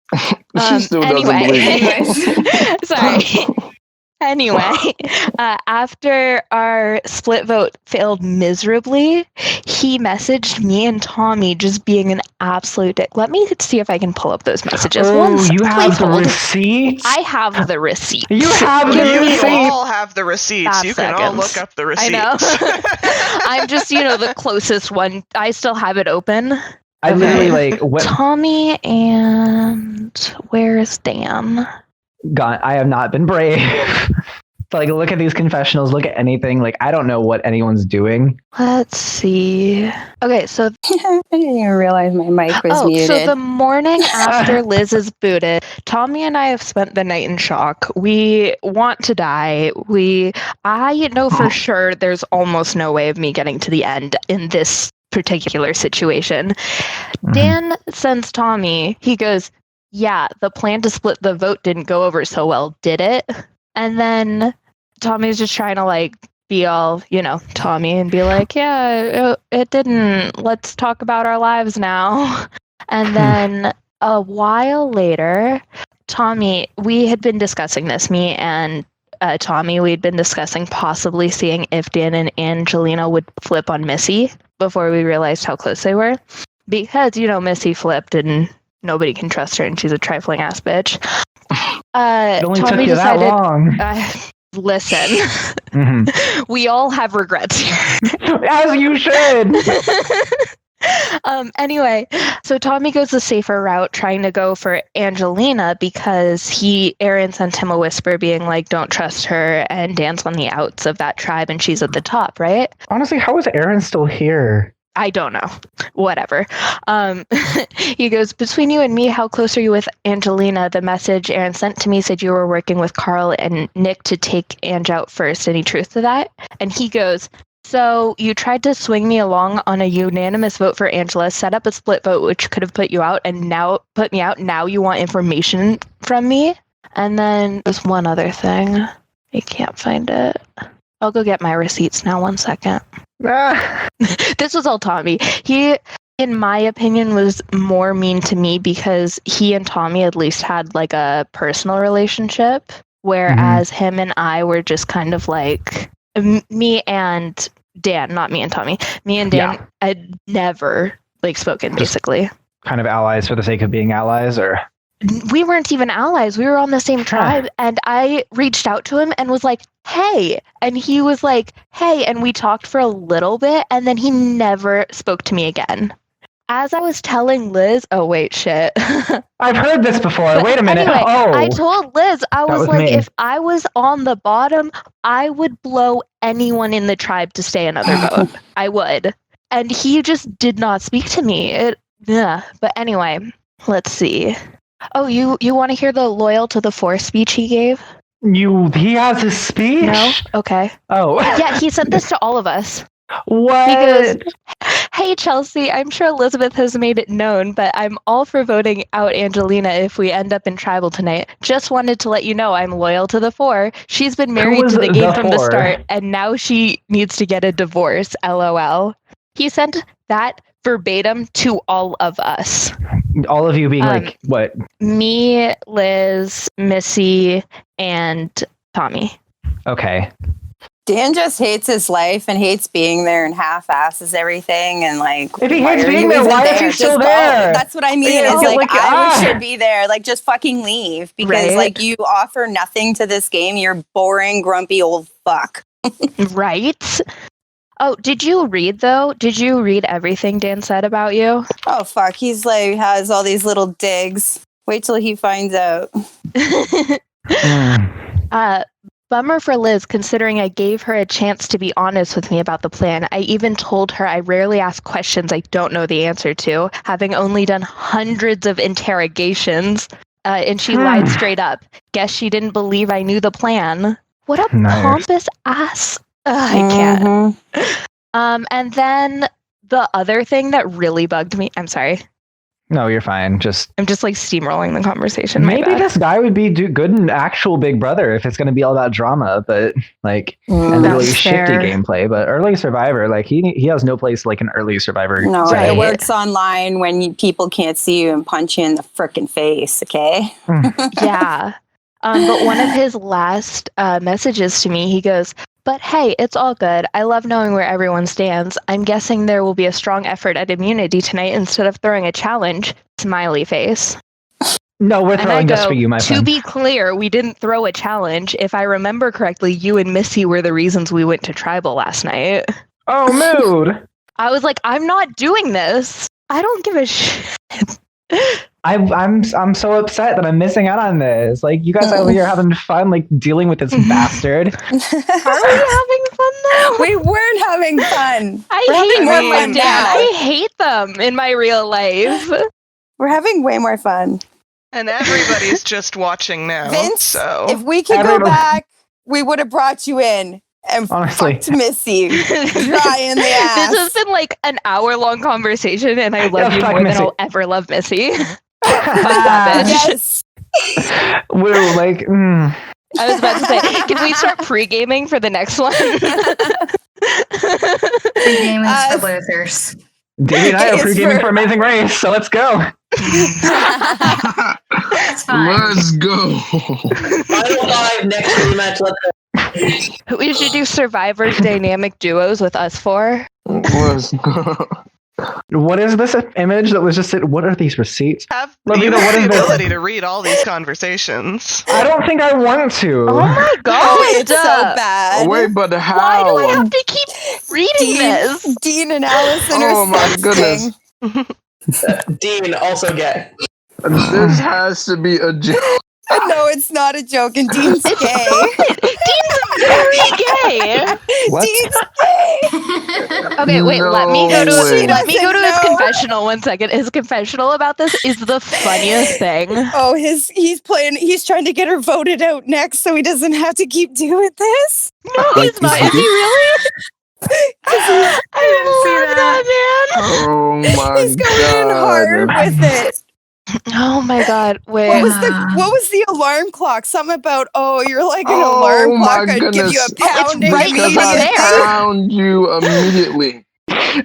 She still doesn't believe it. Sorry. Anyway, after our split vote failed miserably, he messaged me and Tommy just being an absolute dick. Let me see if I can pull up those messages. You have the receipts? I have the receipts. You have the receipts? You all have the receipts. You can all look up the receipts. I know. I'm just, the closest one. I still have it open. I literally, Tommy and where's Dan? God, I have not been brave. Look at these confessionals, look at anything. I don't know what anyone's doing. Let's see. Okay, so I didn't even realize my mic was muted. So the morning after Liz is booted, Tommy and I have spent the night in shock. We want to die. I know for sure there's almost no way of me getting to the end in this particular situation. Dan sends Tommy, he goes, "Yeah, the plan to split the vote didn't go over so well, did it?" And then Tommy's just trying to be all, Tommy and be like, "Yeah, it didn't. Let's talk about our lives now." And then a while later, Tommy, we had been discussing this, me and Tommy, we'd been discussing possibly seeing if Dan and Angelina would flip on Missy before we realized how close they were. Because, Missy flipped and nobody can trust her, and she's a trifling ass bitch. It only Tommy took you decided, that long. Listen, we all have regrets here. As you should. Anyway, so Tommy goes the safer route, trying to go for Angelina because Aaron sent him a whisper being like, "Don't trust her," and Dan's on the outs of that tribe and she's at the top, right? Honestly, how is Aaron still here? I don't know. Whatever. He goes, "Between you and me, how close are you with Angelina? The message Aaron sent to me said you were working with Carl and Nick to take Ange out first. Any truth to that?" And he goes, "So you tried to swing me along on a unanimous vote for Angela, set up a split vote, which could have put you out, and now put me out. Now you want information from me?" And then there's one other thing. I can't find it. I'll go get my receipts now. 1 second. This was all Tommy. He, in my opinion, was more mean to me because he and Tommy at least had a personal relationship, whereas him and I were just kind of me and Dan, not me and Tommy. Me and Dan had never spoken, basically. Kind of allies for the sake of being allies, or? We weren't even allies. We were on the same tribe, and I reached out to him and was like, "Hey," and he was like, "Hey," and we talked for a little bit, and then he never spoke to me again. As I was telling Liz, oh wait, shit. I've heard this before. Wait a minute. Anyway, I told Liz, I was like, me. if I was on the bottom, I would blow anyone in the tribe to stay another vote. I would. And he just did not speak to me. But anyway, let's see. Oh, you want to hear the loyal to the 4 speech he gave? He has his speech? No? Okay. Oh. Yeah, he sent this to all of us. What? He goes, "Hey Chelsea, I'm sure Elizabeth has made it known, but I'm all for voting out Angelina if we end up in tribal tonight. Just wanted to let you know I'm loyal to the four. She's been married was to the game the from the four? start, and now she needs to get a divorce. LOL." He sent that verbatim to all of us. All of you being like, what? Me, Liz, Missy, and Tommy. Okay. Dan just hates his life and hates being there and half-asses everything and like. If he why hates are being you there, even why is he Just still go. there? That's what I mean. Yeah, Is like I ah. should be there. Like just fucking leave because Right. like you offer nothing to this game. You're boring, grumpy old fuck. Right? Oh, did you read though? Did you read everything Dan said about you? Oh fuck, he's like has all these little digs. Wait till he finds out. Bummer for Liz, considering I gave her a chance to be honest with me about the plan. I even told her I rarely ask questions I don't know the answer to, having only done hundreds of interrogations. And she lied straight up. Guess she didn't believe I knew the plan. What a pompous ass. I can't. And then the other thing that really bugged me, I'm sorry. No, you're fine. I'm just like steamrolling the conversation. Maybe this guy would be good in actual Big Brother if it's going to be all about drama, but like and really shifty gameplay. But early Survivor, like he has no place like an early Survivor. No, setting. it works online when people can't see you and punch you in the frickin' face. Okay. Yeah. But one of his last messages to me, he goes, "But hey, it's all good. I love knowing where everyone stands. I'm guessing there will be a strong effort at immunity tonight instead of throwing a challenge." Smiley face. No, we're throwing just for you, my friend. To be clear, we didn't throw a challenge. If I remember correctly, you and Missy were the reasons we went to tribal last night. Oh, mood. I was like, I'm not doing this. I don't give a shit. I'm so upset that I'm missing out on this. Like, you guys over here having fun, like dealing with this bastard. Are we having fun though? We weren't having fun. I hate them in my real life. We're having way more fun. And everybody's just watching now. Vince, so if we could go back, we would have brought you in and fucked Missy dry in the ass. This has been like an hour-long conversation, and I love you more than I'll ever love Missy. Yes. We're like, I was about to say, can we start pre-gaming for the next one? Pre-gaming for losers. Davie and I are pre-gaming for Amazing Race, so let's go. Let's go. Final 5 next rematch. Let's go. We should do Survivor dynamic duos with us four. Let's go. What is this image that was just? What are these receipts? You have the ability to read all these conversations. I don't think I want to. Oh my god, it's so bad. Oh, wait, but how? Why do I have to keep reading this? Dean and Allison are Oh my goodness. Dean also gay. This has to be a joke. No, it's not a joke, and Dean's gay. Dean's very gay. What? Dean's gay. Okay, wait. No let me go to way. his confessional 1 second. His confessional about this is the funniest thing. Oh, he's trying to get her voted out next, so he doesn't have to keep doing this. No, he's not. Is he really? I love that man. Oh my He's going in hard with it. Oh my god! Wait. What was the alarm clock? Something about you're like an alarm clock. I'd give you a pounding. right Because I pound you immediately.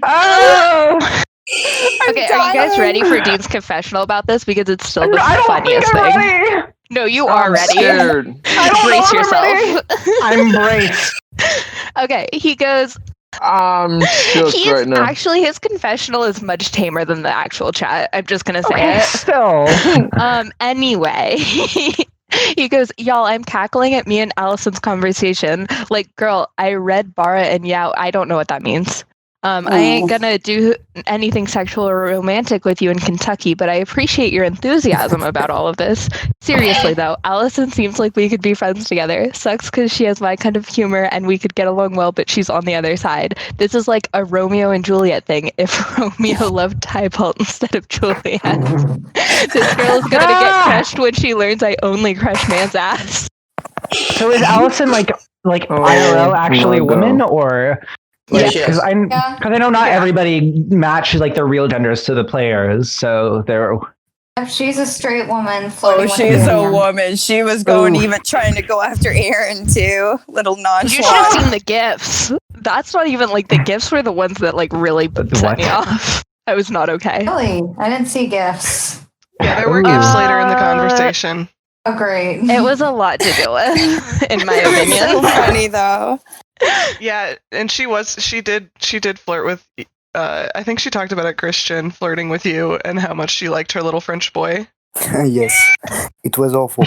Oh! Okay, are you guys ready for Dean's confessional about this? Because it's still the funniest thing. Ready. No, you are ready. Scared. Brace yourself. I'm braced. Okay, he goes. I'm shook right now. Actually, his confessional is much tamer than the actual chat. I'm just gonna say it. Still. Anyway. He goes, y'all, I'm cackling at me and Allison's conversation. Like, girl, I read Bara and yeah, I don't know what that means. I ain't gonna do anything sexual or romantic with you in Kentucky, but I appreciate your enthusiasm about all of this. Seriously, though, Allison seems like we could be friends together. Sucks because she has my kind of humor and we could get along well, but she's on the other side. This is like a Romeo and Juliet thing if Romeo loved Tybalt instead of Juliet. This girl is gonna get crushed when she learns I only crush man's ass. So is Allison like IRL actually a woman, or Like, Yes, because Yeah. I know not everybody matches like their real genders to the players, so they're. If she's a straight woman Oh, flirting with she's a man. woman. She was going Ooh. even trying to go after Aaron too. Little You should have nonchalant. seen the gifs. That's not even like the gifs were the ones that like really The set what? me off. I was not okay. Really? I didn't see gifts. Yeah, there were Ooh. gifts later in the conversation. Oh, great. It was a lot to deal with, in my It was so opinion. funny though. Yeah, and she did flirt with. I think she talked about it, Christian flirting with you and how much she liked her little French boy. Yes, it was awful.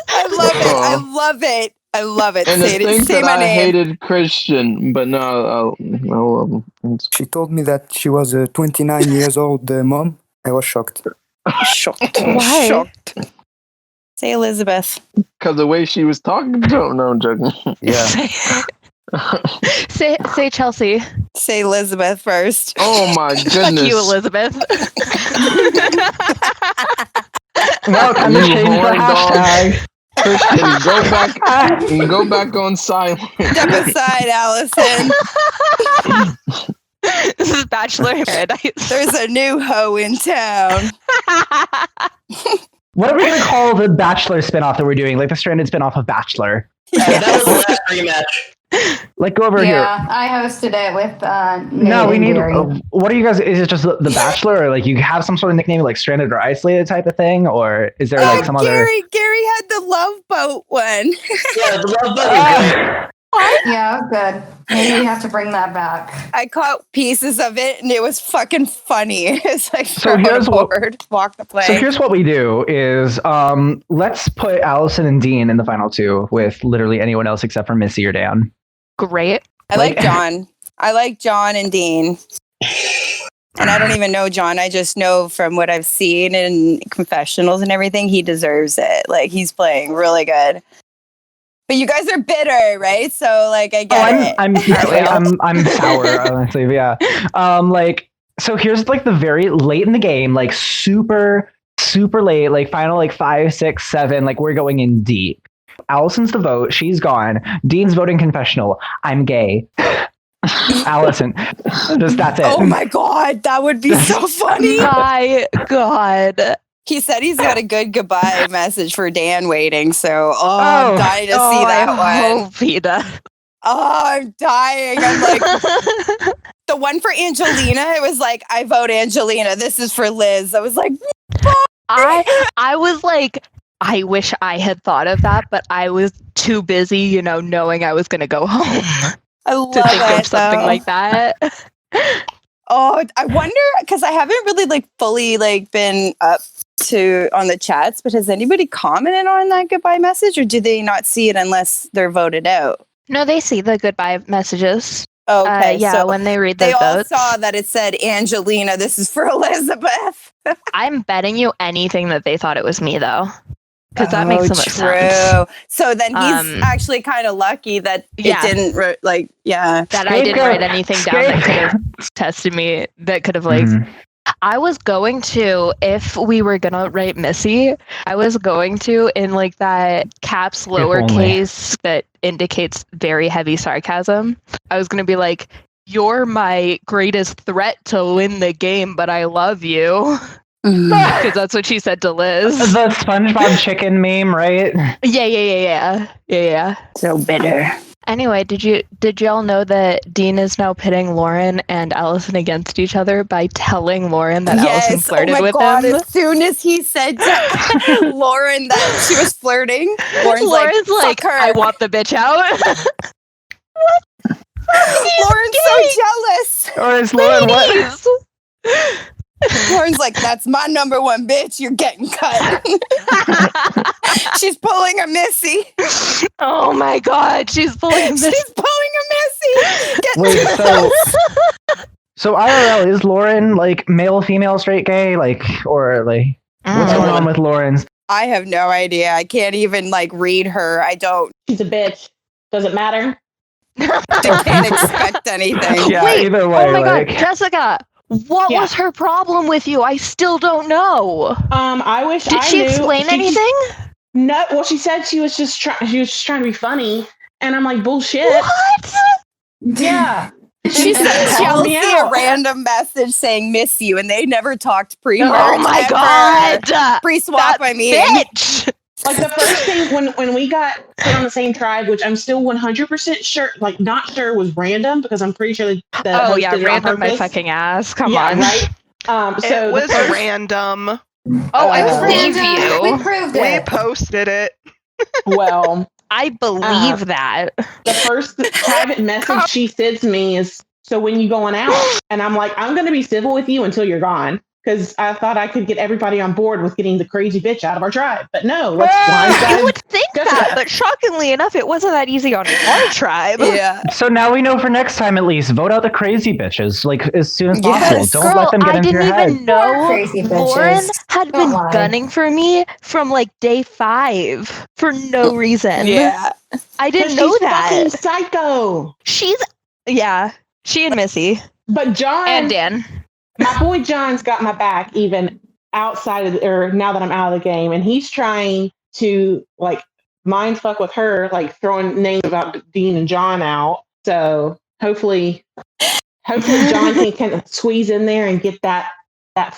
I love it. I love it. I love it. And Say, to think say that my I name. hated Christian, but no, I love him. She told me that she was a 29 years old mom. I was shocked. Shocked. Why? Shocked. Say Elizabeth. Because the way she was talking to him, no, I'm joking. Yeah. Say Chelsea. Say Elizabeth first. Oh my Fuck goodness. you, Elizabeth. No, time to You change the horn dog. hashtag. Christian, go back on silent. Step aside, Allison. This is Bachelor in Paradise. There's a new hoe in town. What are we gonna call the Bachelor spinoff that we're doing? Like the stranded spinoff of Bachelor. That was the last rematch. Like go over yeah, here. I hosted it with No, Nate we and need. Gary. What are you guys? Is it just the Bachelor, or like you have some sort of nickname like stranded or isolated type of thing, or is there like some other? Gary had the love boat one. Yeah, the love bug. Yeah, good. Maybe we have to bring that back. I caught pieces of it and it was fucking funny. It's like So here's walk the plank. So here's what we do: is let's put Allison and Dean in the final two with literally anyone else except for Missy or Dan. Great. I like John. I like John and Dean. And I don't even know John. I just know from what I've seen in confessionals and everything, he deserves it. Like he's playing really good. But you guys are bitter, right? So like I get it. I'm sour, honestly. Yeah. Like so here's like the very late in the game, like super late, like final like 5, 6, 7, like we're going in deep. Allison's the vote. She's gone. Dean's voting confessional. I'm gay. Allison. That's it. Oh my God. That would be so funny. My God. He said he's got a good goodbye message for Dan waiting. So, I'm dying to see that one. Hope he does. Oh, I'm dying. I'm like, the one for Angelina, it was like, I vote Angelina. This is for Liz. I was like, I was like, I wish I had thought of that, but I was too busy, knowing I was going to go home I love to think it, of something though. like that. Oh, I wonder, because I haven't really like fully like been up to on the chats, but has anybody commented on that goodbye message, or do they not see it unless they're voted out? No, they see the goodbye messages. Okay, yeah, so when they read they their all votes. saw that it said Angelina. This is for Elizabeth. I'm betting you anything that they thought it was me, though. Because that makes so much true. sense. So then he's actually kind of lucky that it didn't, that I didn't write anything down that could have tested me, that could have, like, I was going to, if we were going to write Missy, I was going to, in, like, that caps lowercase that indicates very heavy sarcasm, I was going to be like, you're my greatest threat to win the game, but I love you. Because that's what she said to Liz. The SpongeBob chicken meme, right? Yeah. So bitter. Anyway, did y'all know that Dean is now pitting Lauren and Allison against each other by telling Lauren that Allison flirted with him? As soon as he said to Lauren that she was flirting, Lauren's like, fuck her. I want the bitch out. Lauren's so jealous. Or is Lauren what? Lauren's like, that's my number one bitch. You're getting cut. She's pulling a Missy. Oh my God, she's pulling a Missy. She's pulling a Missy. Wait, so IRL, is Lauren like male, female, straight, gay, like, or like what's going on with Lauren's? I have no idea. I can't even like read her. I don't. She's a bitch. Does it matter? I can't expect anything. Yeah, Wait, either way. oh my like, God, Jessica. What was her problem with you? I still don't know. I wish Did she explain anything? No, well, she said she was just trying to be funny, and I'm like, bullshit. What? Yeah. She sent called me Chelsea a out. random message saying "miss you," and they never talked pre-merge. Oh my ever. god! Pre-swap, I mean. Bitch! Like the first thing when we got put on the same tribe, which I'm still 100% sure, like not sure was random because I'm pretty sure the Oh host yeah, did it on random my purpose. fucking ass. Come Yeah, on. right. So It was the first, random. Oh, I It was believe random. We you. proved We it. posted it. well, I believe that. the first private message she sends me is, so when you going out? And I'm like, I'm going to be civil with you until you're gone. Because I thought I could get everybody on board with getting the crazy bitch out of our tribe. But no, let's blindside. You would think Jessica. that, but shockingly enough, it wasn't that easy on our tribe. Yeah. So now we know for next time at least, vote out the crazy bitches like as soon as possible. Yes. Don't Girl, let them get I into didn't your even head. know Crazy bitches. Lauren had Don't been lie. gunning for me from like day 5 for no reason. Yeah. I didn't She's know that. fucking psycho. She and Missy But John and Dan. my boy John's got my back even outside of or now that I'm out of the game, and he's trying to like mind fuck with her, like throwing names about Dean and John out. So hopefully John can kind of squeeze in there and get that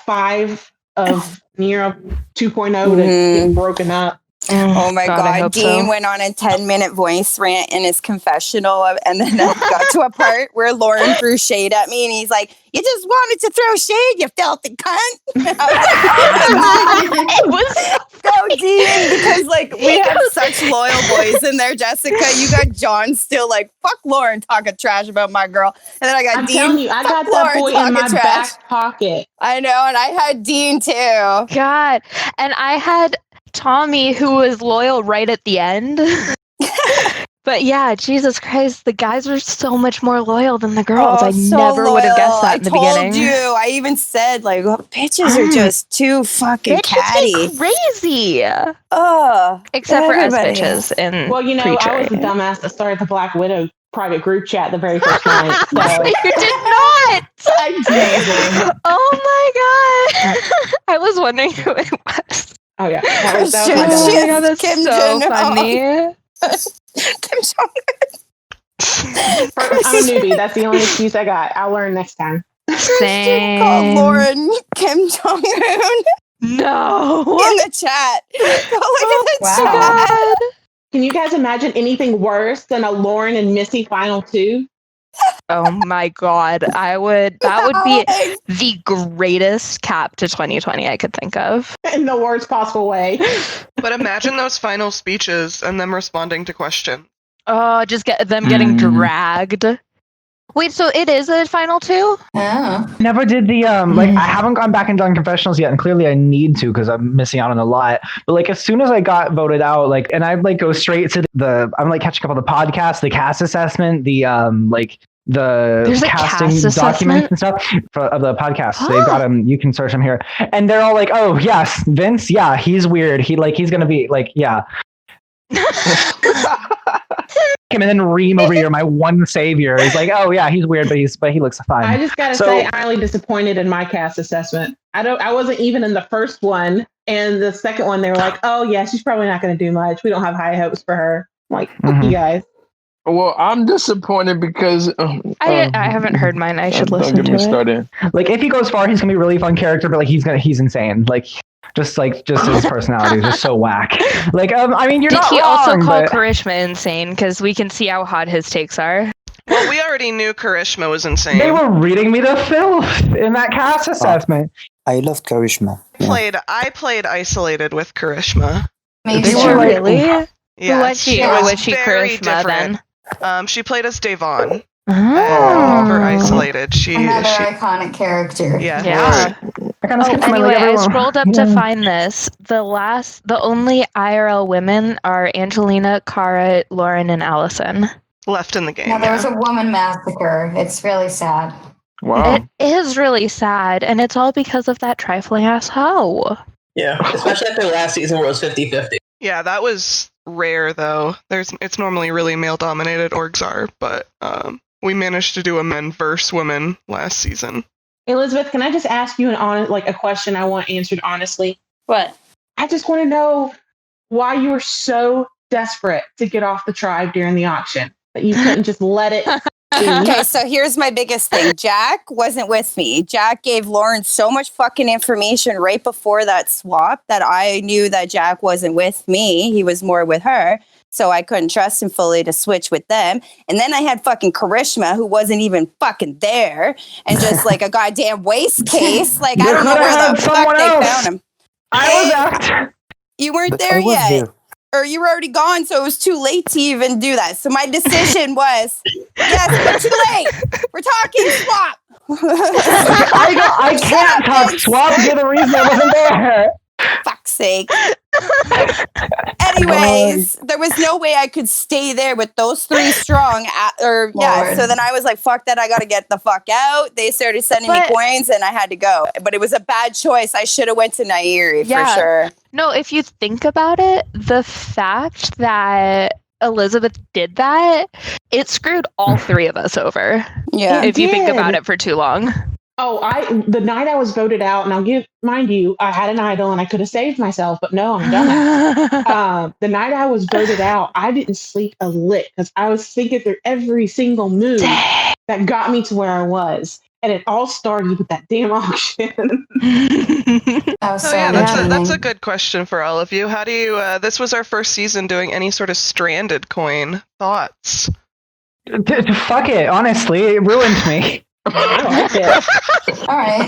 5 of Nero 2.0 to get broken up. Oh my God, I God. hope Dean so. went on a 10-minute voice rant in his confessional, and then it got to a part where Lauren threw shade at me, and he's like, "You just wanted to throw shade, you filthy cunt." And I was like, "Oh my God." It was So Dean, because like we have such loyal boys in there, Jessica. You got John still like, "Fuck Lauren talking trash about my girl," and then I got I'm Dean. telling you, I got "Fuck that Lauren boy in talking my trash." back pocket. I know, and I had Dean too. God. And I had Tommy, who was loyal right at the end. But yeah, Jesus Christ, the guys are so much more loyal than the girls. I so never would have guessed loyal. that in the I told beginning. you. I even said like, bitches are just too fucking catty. Bitches be crazy. Oh, Except for everybody. us bitches in Well, you know, I was the Pre-jury. dumbass that started the Black Widow private group chat the very first night. So You did not. Amazing. Oh my god. I was wondering who it was. oh yeah, that was my Shit, dumb Oh ass. my god, that's Kim so Jong-un. funny. Kim Jong-un. I'm a newbie. That's the only excuse I got. I'll learn next time. Christian called Same. Lauren Kim Jong-un No. in the chat. Go look at the Wow. chat. God. Can you guys imagine anything worse than a Lauren and Missy final 2? Oh my god. That would be the greatest cap to 2020 I could think of. In the worst possible way. But imagine those final speeches and them responding to questions. Oh, just get them getting dragged. Wait, so it is a final 2? Oh. Never did the like I haven't gone back and done confessionals yet, and clearly I need to because I'm missing out on a lot. But like as soon as I got voted out, like and I like go straight to the I'm like catching up on the podcast, the cast assessment, the like the There's a casting cast documents and stuff of the podcast. They've got them. You can search them here, and they're all like, "Oh yes, Vince, yeah, he's weird. He's gonna be like, yeah." And then Reem over here, my one savior, is like, oh yeah, he's weird, but he looks fine. I just gotta say, I'm really disappointed in my cast assessment. I wasn't even in the first one, and the second one they were like, oh yeah, she's probably not gonna do much. We don't have high hopes for her. I'm like, fuck you guys. Well, I'm disappointed because I haven't heard mine. I should listen don't get to me it. started. Like if he goes far, he's gonna be a really fun character, but like he's insane. Like just his personality is just so whack. Like I mean, you're Did not he wrong, also call but Karishma insane? Because we can see how hot his takes are. Well, we already knew Karishma was insane. they were reading me the filth in that cast assessment. I love Karishma. Yeah. I played isolated with Karishma. Me They too. were like- Really? Yeah, Who was she? it Or was was she very Karishma different. then? She played as Davon. Oh. Over isolated. Another iconic character. Yeah. Yeah. I kind of skipped my, Anyway, like, I everyone. scrolled up to find this. The only IRL women are Angelina, Cara, Lauren, and Allison. Left in the game. Now, there was a woman massacre. It's really sad. Wow. It is really sad, and it's all because of that trifling ass hoe. Yeah, especially after last season where it was 50-50. Yeah, that was rare though. It's normally really male dominated orgs are, but we managed to do a men versus women last season. Elizabeth, can I just ask you a question I want answered honestly? What? I just want to know why you were so desperate to get off the tribe during the auction that you couldn't just let it be. Okay, so here's my biggest thing. Jack wasn't with me. Jack gave Lauren so much fucking information right before that swap that I knew that Jack wasn't with me. He was more with her. So I couldn't trust him fully to switch with them. And then I had fucking Karishma, who wasn't even fucking there, and just like a goddamn waste case. Like, I don't know where the fuck they found him. I was after. You weren't But there I was yet. there. Or you were already gone, so it was too late to even do that. So my decision was, yes, but too late. We're talking swap. I can't talk swap. You're the reason I wasn't there. Fuck's sake. Anyways, there was no way I could stay there with those three strong. So then I was like, fuck that. I got to get the fuck out. They started sending me coins and I had to go. But it was a bad choice. I should have went to Nairi for sure. No, if you think about it, the fact that Elizabeth did that, it screwed all three of us over. Yeah. If you think about it for too long. Oh, the night I was voted out, and mind you, I had an idol and I could have saved myself, but no, I'm done. The night I was voted out, I didn't sleep a lick because I was thinking through every single move that got me to where I was. And it all started with that damn auction. That's a good question for all of you. How do you, this was our first season doing any sort of stranded coin. Thoughts? Fuck it, honestly, it ruined me. I like it. All right.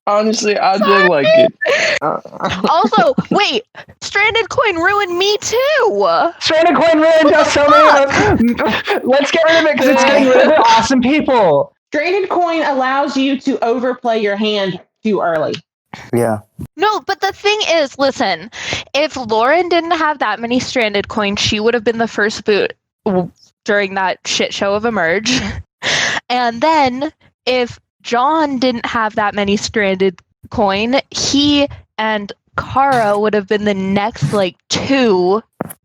Honestly, I do like it. Also, wait, stranded coin ruined me too. Stranded coin ruined us so many. Let's get rid of it because it's getting rid of awesome people. Stranded coin allows you to overplay your hand too early. Yeah. No, but the thing is, listen, if Lauren didn't have that many stranded coins, she would have been the first boot during that shit show of Emerge. And then if John didn't have that many stranded coin, he and Kara would have been the next two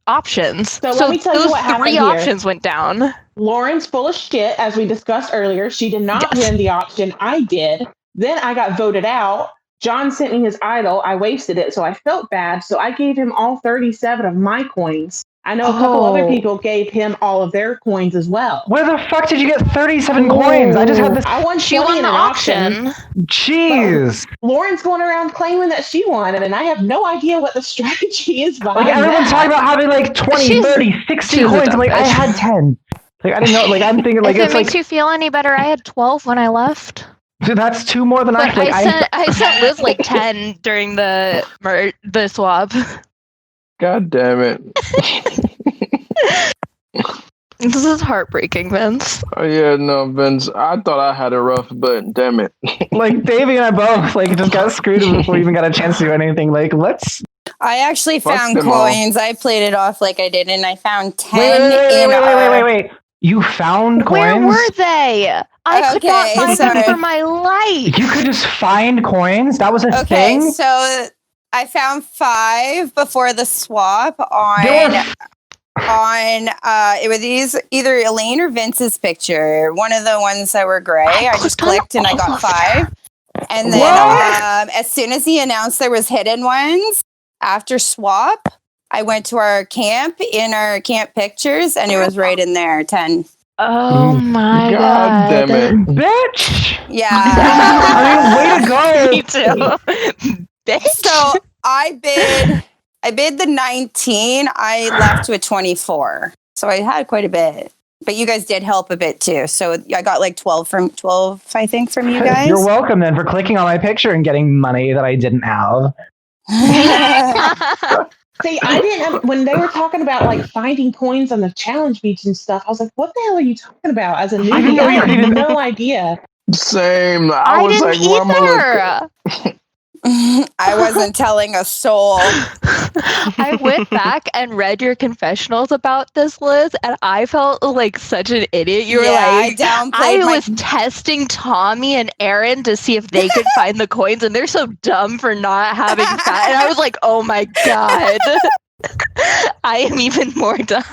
options. So let me tell you what happened three here. options went down. Lauren's full of shit, as we discussed earlier. She did not win the auction. I did. Then I got voted out. John sent me his idol. I wasted it, so I felt bad. So I gave him all 37 of my coins. I know a couple other people gave him all of their coins as well. Where the fuck did you get 37 coins? I just had this. I won 20 in an auction. Jeez. Lauren's going around claiming that she won, and I have no idea what the strategy is behind everyone's talking about having 20, 30, 60 coins. I'm I had 10. I didn't know. I'm thinking if it makes you feel any better, I had 12 when I left. Dude, that's 2 more than I had. I sent Liz 10 during the swap. God damn it. This is heartbreaking, Vince. Oh, yeah, no, Vince. I thought I had it rough, but damn it. Davey and I both just got screwed before we even got a chance to do anything. Let's. I actually found coins. I played it off like I did, and I found 10 Wait. You found coins? Where were they? I could not find them for my life. You could just find coins? That was a thing? Okay, so I found 5 before the swap on it was either Elaine or Vince's picture. One of the ones that were gray. I just clicked and I got 5. And then as soon as he announced there was hidden ones after swap, I went to our camp in our camp pictures and it was right in there, 10. Oh my god. Damn it. Bitch! Yeah. Way to go. Me too. Bitch. So I bid the 19. I left with 24. So I had quite a bit. But you guys did help a bit too. So I got 12, I think, from you guys. You're welcome then for clicking on my picture and getting money that I didn't have. See, I didn't. When they were talking about finding coins on the challenge beach and stuff, I was like, "What the hell are you talking about?" As a newbie, I had no idea. Same. I was didn't either. I wasn't telling a soul. I went back and read your confessionals about this, Liz, and I felt like such an idiot. You were I was testing Tommy and Aaron to see if they could find the coins, and they're so dumb for not having that. And I was like, oh my god. I am even more dumb.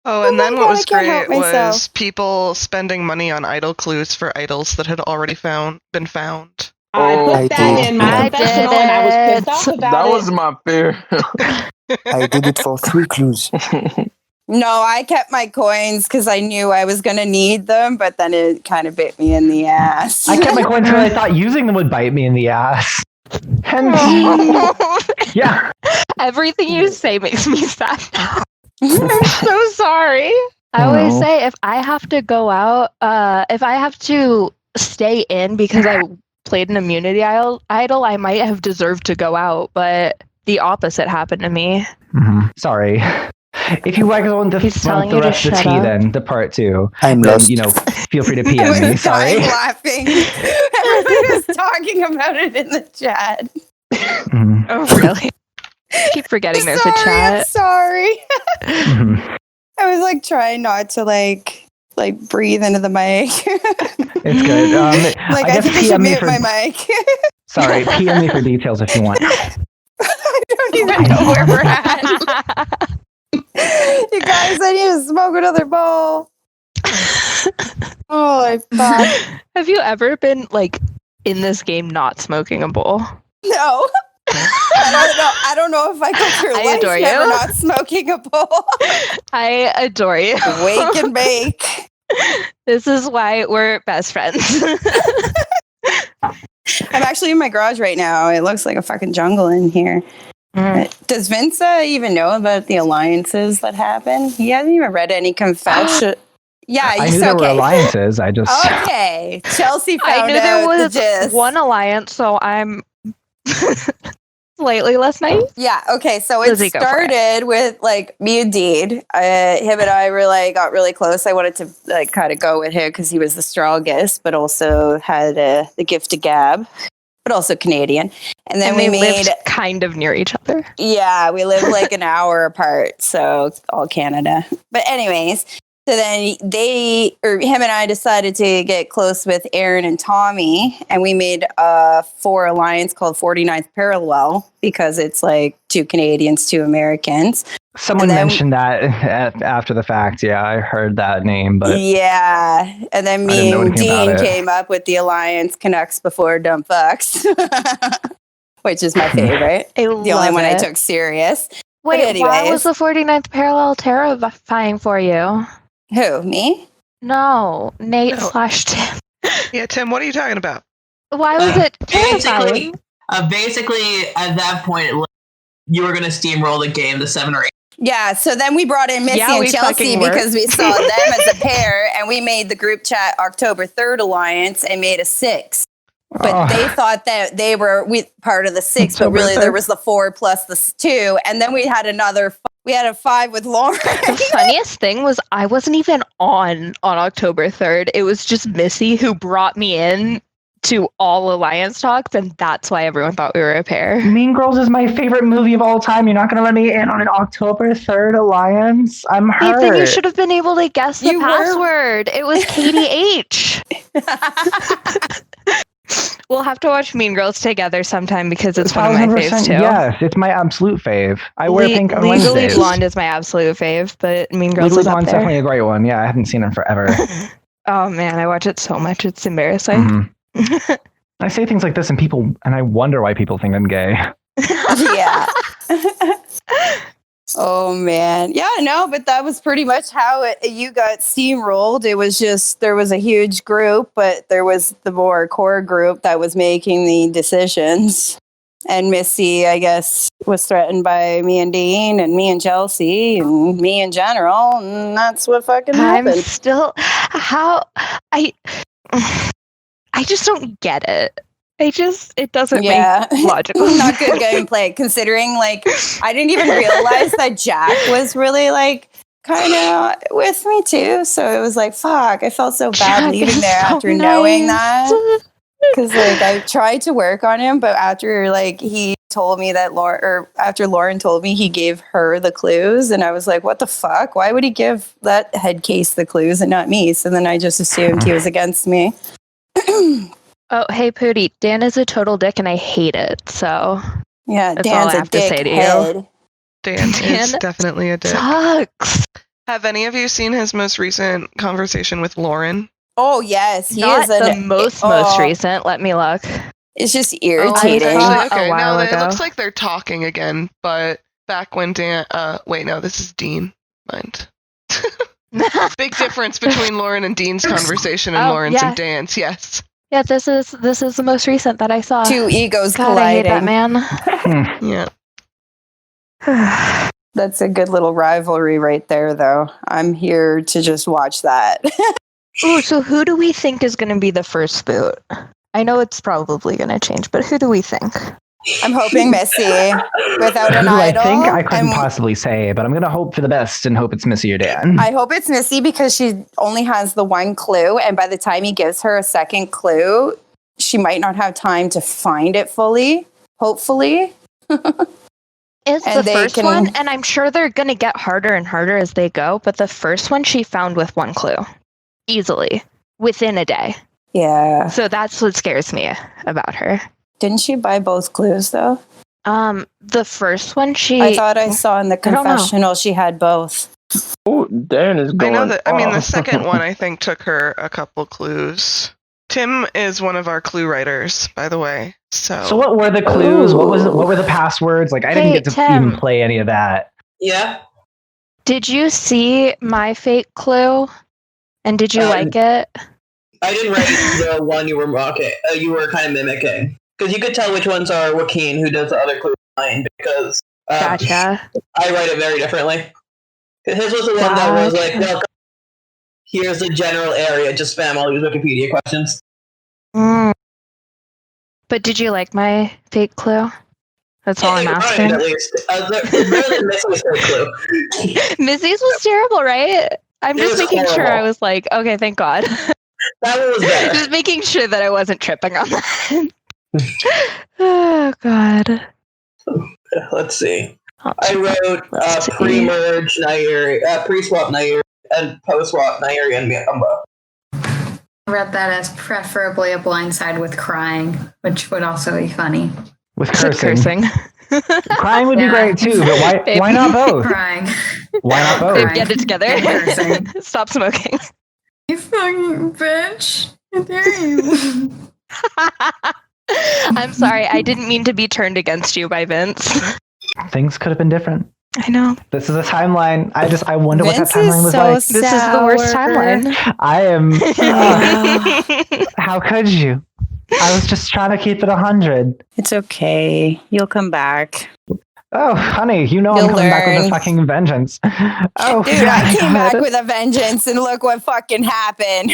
Oh, and then my what God, was I can't help great was myself. people spending money on idol clues for idols that had already been found. I Oh, put I that did. in my I confessional, did and I was pissed it. off about that it. was my fear. I did it for 3 clues. No, I kept my coins because I knew I was going to need them, but then it kind of bit me in the ass. I kept my coins because I thought using them would bite me in the ass. Hence, yeah. Everything you say makes me sad. I'm so sorry. I always Oh. say if I have to go out, if I have to stay in because I played an immunity idol, I might have deserved to go out, but the opposite happened to me. Sorry. If you guys want to He's want telling the you to rest of the shut tea, up. then the part 2, I'm then lost. feel free to I PM me. was Sorry. dying laughing. Everybody was talking about it in the chat. Mhm. Oh, really? I keep forgetting there's a I'm chat. sorry. Mhm. I was like trying not to like breathe into the mic. It's good. Like I guess think I should PM me mute for. my mic. Sorry, PM me for details if you want. I don't even know where we're at. You guys, I need to smoke another bowl. Holy fuck. Have you ever been like in this game not smoking a bowl? No. I don't know if I go through I life adore never you. not smoking a bowl. I adore you. Wake and bake. This is why we're best friends. I'm actually in my garage right now. It looks like a fucking jungle in here. Does Vince even know about the alliances that happen? He hasn't even read any confession. Yeah, I knew there were alliances. I just. Okay, Chelsea I found knew there out the was gist. one alliance, so I'm slightly less nice. Yeah, okay, so it Lizzie, go for it. started with like me and Dean. Him and I were like got really close. I wanted to like kind of go with him because he was the strongest, but also had the gift of gab, but also Canadian. And then we lived made kind of near each other. Yeah, we live like an hour apart, so all Canada. But anyways, so then him and I decided to get close with Aaron and Tommy, and we made a 4 alliance called 49th Parallel because it's like 2 Canadians, 2 Americans. Someone mentioned that after the fact. Yeah, I heard that name, but yeah. And then me and Dean came up with the alliance Canucks before Dumb Fucks, which is my favorite. The only one I took serious. Wait, why was the 49th Parallel terrifying for you? Who, me? No, Nate / Tim. Yeah, Tim, what are you talking about? Why was it terrifying? Basically, at that point, you were going to steamroll the game to 7 or 8. Yeah, so then we brought in Missy and Chelsea because we saw them as a pair, and we made the group chat October 3rd Alliance and made a 6. But they thought that they were part of the 6, but really there was the 4 plus the 2, and then we had a 5 with Lauren. The funniest thing was I wasn't even on October 3rd. It was just Missy who brought me in to all alliance talks, and that's why everyone thought we were a pair. Mean Girls is my favorite movie of all time. You're not going to let me in on an October 3rd alliance? I'm hurt. Then you should have been able to guess the password. It was Katie H. We'll have to watch Mean Girls together sometime because it's one of my faves too. Yes, it's my absolute fave. I wear pink on Legally Wednesdays. Blonde is my absolute fave, but Mean Girls Legally is up Blonde's there. definitely a great one. Yeah, I haven't seen it forever. Oh man, I watch it so much. It's embarrassing. I say things like this and I wonder why people think I'm gay. Yeah. Oh man. Yeah, no, but that was pretty much how you got steamrolled. It was just there was a huge group, but there was the more core group that was making the decisions. And Missy, I guess, was threatened by me and Dean and me and Chelsea and me in general, and that's what fucking happened. I'm still I just don't get it. It doesn't make logical Not good gameplay, considering, like, I didn't even realize that Jack was really, like, kind of with me, too. So it was like, fuck, I felt so bad Jack leaving is there so after knowing nice. that. Because, like, I tried to work on him, but after, like, he told me that after Lauren told me he gave her the clues, and I was like, what the fuck? Why would he give that head case the clues and not me? So then I just assumed he was against me. Oh, hey, Poody. Dan is a total dick, and I hate it. So yeah, that's Dan's all I have to say to you. Dan is definitely a dick. Sucks. Have any of you seen his most recent conversation with Lauren? Oh yes, he Not is the most recent. Let me look. It's just Oh, irritating. actually, okay. A while No, it ago. looks like they're talking again, but back when Dan. Wait, no, this is Dean. Mind. Big difference between Lauren and Dean's conversation and Oh, Lawrence yeah. and Dan's. Yes. Yeah, this is the most recent that I saw. Two egos God, I hate that colliding. man. Yeah. That's a good little rivalry right there, though. I'm here to just watch that. Ooh, so who do we think is going to be the first boot? I know it's probably going to change, but who do we think? I'm hoping Missy without Who an do I idol. think? I couldn't and possibly say, but I'm going to hope for the best and hope it's Missy or Dan. I hope it's Missy because she only has the one clue, and by the time he gives her a second clue, she might not have time to find it fully. Hopefully. It's And the they first can- one, and I'm sure they're going to get harder and harder as they go, but the first one she found with one clue. Easily. Within a day. Yeah. So that's what scares me about her. Didn't she buy both clues, though? The first one I thought I saw in the I don't know. confessional she had both. Oh, Dan is I going. know that. I mean, the off. second one I think took her a couple clues. Tim is one of our clue writers, by the way. So So what were the clues? What were the passwords? Like I didn't Hey, get to Tim. even play any of that. Yeah. Did you see my fake clue? And did you like it? I didn't write the one you were mocking. You were kind of mimicking because you could tell which ones are Joaquin who does the other clue line because Gotcha. I write it very differently. His was the one that was like, "Welcome. Here's the general area. Just spam all these Wikipedia questions." Mm. But did you like my fake clue? That's all I'm Right, asking. at least. Really Missy's first clue. Missy's was terrible, right? I'm It just was making sure. horrible. I was like, okay, thank God. That one was better. Just making sure that I wasn't tripping on that. Oh God. Let's see. Let's I wrote see. pre-merge Nairi, pre-swap Nairi, and post-swap Nairi and Miamba. I read that as preferably a blindside with crying, which would also be funny. With cursing. Crying would be Yeah. great too, but why not both? Crying. Why not both? Crying. Get it together. And cursing. Stop smoking. You fucking bitch. How dare you? I'm sorry. I didn't mean to be turned against you by Vince. Things could have been different. I know. This is a timeline. I wonder what that Vince is timeline was so like. This is the worst sour. timeline. I am. How could you? I was just trying to keep it 100. It's okay. You'll come back. Oh, honey, you know I'm You'll coming back with a learn. fucking vengeance. Oh, Dude, I came God. back with a vengeance and look what fucking happened.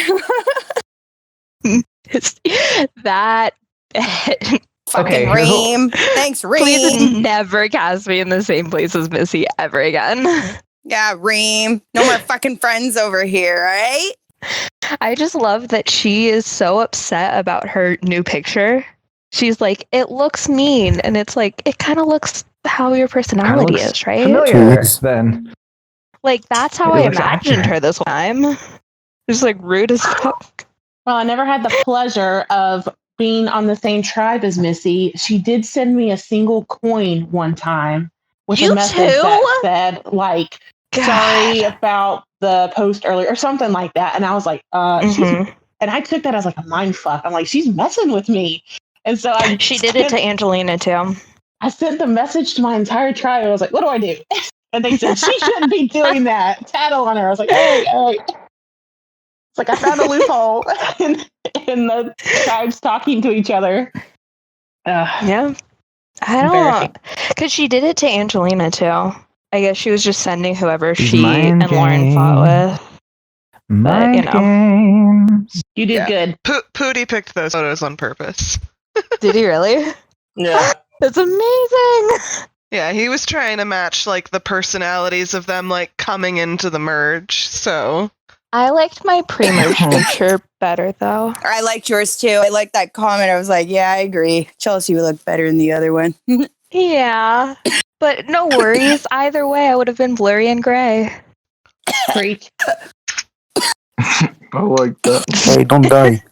That. Fucking Okay, here's what- Reem. Thanks, Reem. Please never cast me in the same place as Missy ever again. Yeah, Reem. No more fucking friends over here, right? I just love that she is so upset about her new picture. She's like, it looks mean. And it's like, it kind of looks how your personality looks is, right? Familiar, then. Like, that's how It I looks imagined accurate. her this whole time. Just like rude as fuck. Well, I never had the pleasure of being on the same tribe as Missy. She did send me a single coin one time with You a message too? that said, like, God. sorry about the post earlier or something like that. And I was like, she's, Mhm. and I took that as like a mind fuck. I'm like, she's messing with me. And so She did it to Angelina too. I sent the message to my entire tribe. I was like, what do I do? And they said, she shouldn't be doing that. Tattle on her. I was like, hey. It's like, I found a loophole in the tribes talking to each other. Yeah. I Embarrassing. don't. Because she did it to Angelina too. I guess she was just sending whoever These she and mind Lauren fought with. Mind you know. games. You did Yeah. good. Poody picked those photos on purpose. Did he really? Yeah. That's amazing. Yeah, he was trying to match like the personalities of them like coming into the merge. So I liked my pre-merge picture better though. I liked yours too. I liked that comment. I was like, yeah, I agree. Chelsea would look better than the other one. Yeah. But no worries. Either way, I would have been blurry and gray. Preach. I like that. Hey, don't die.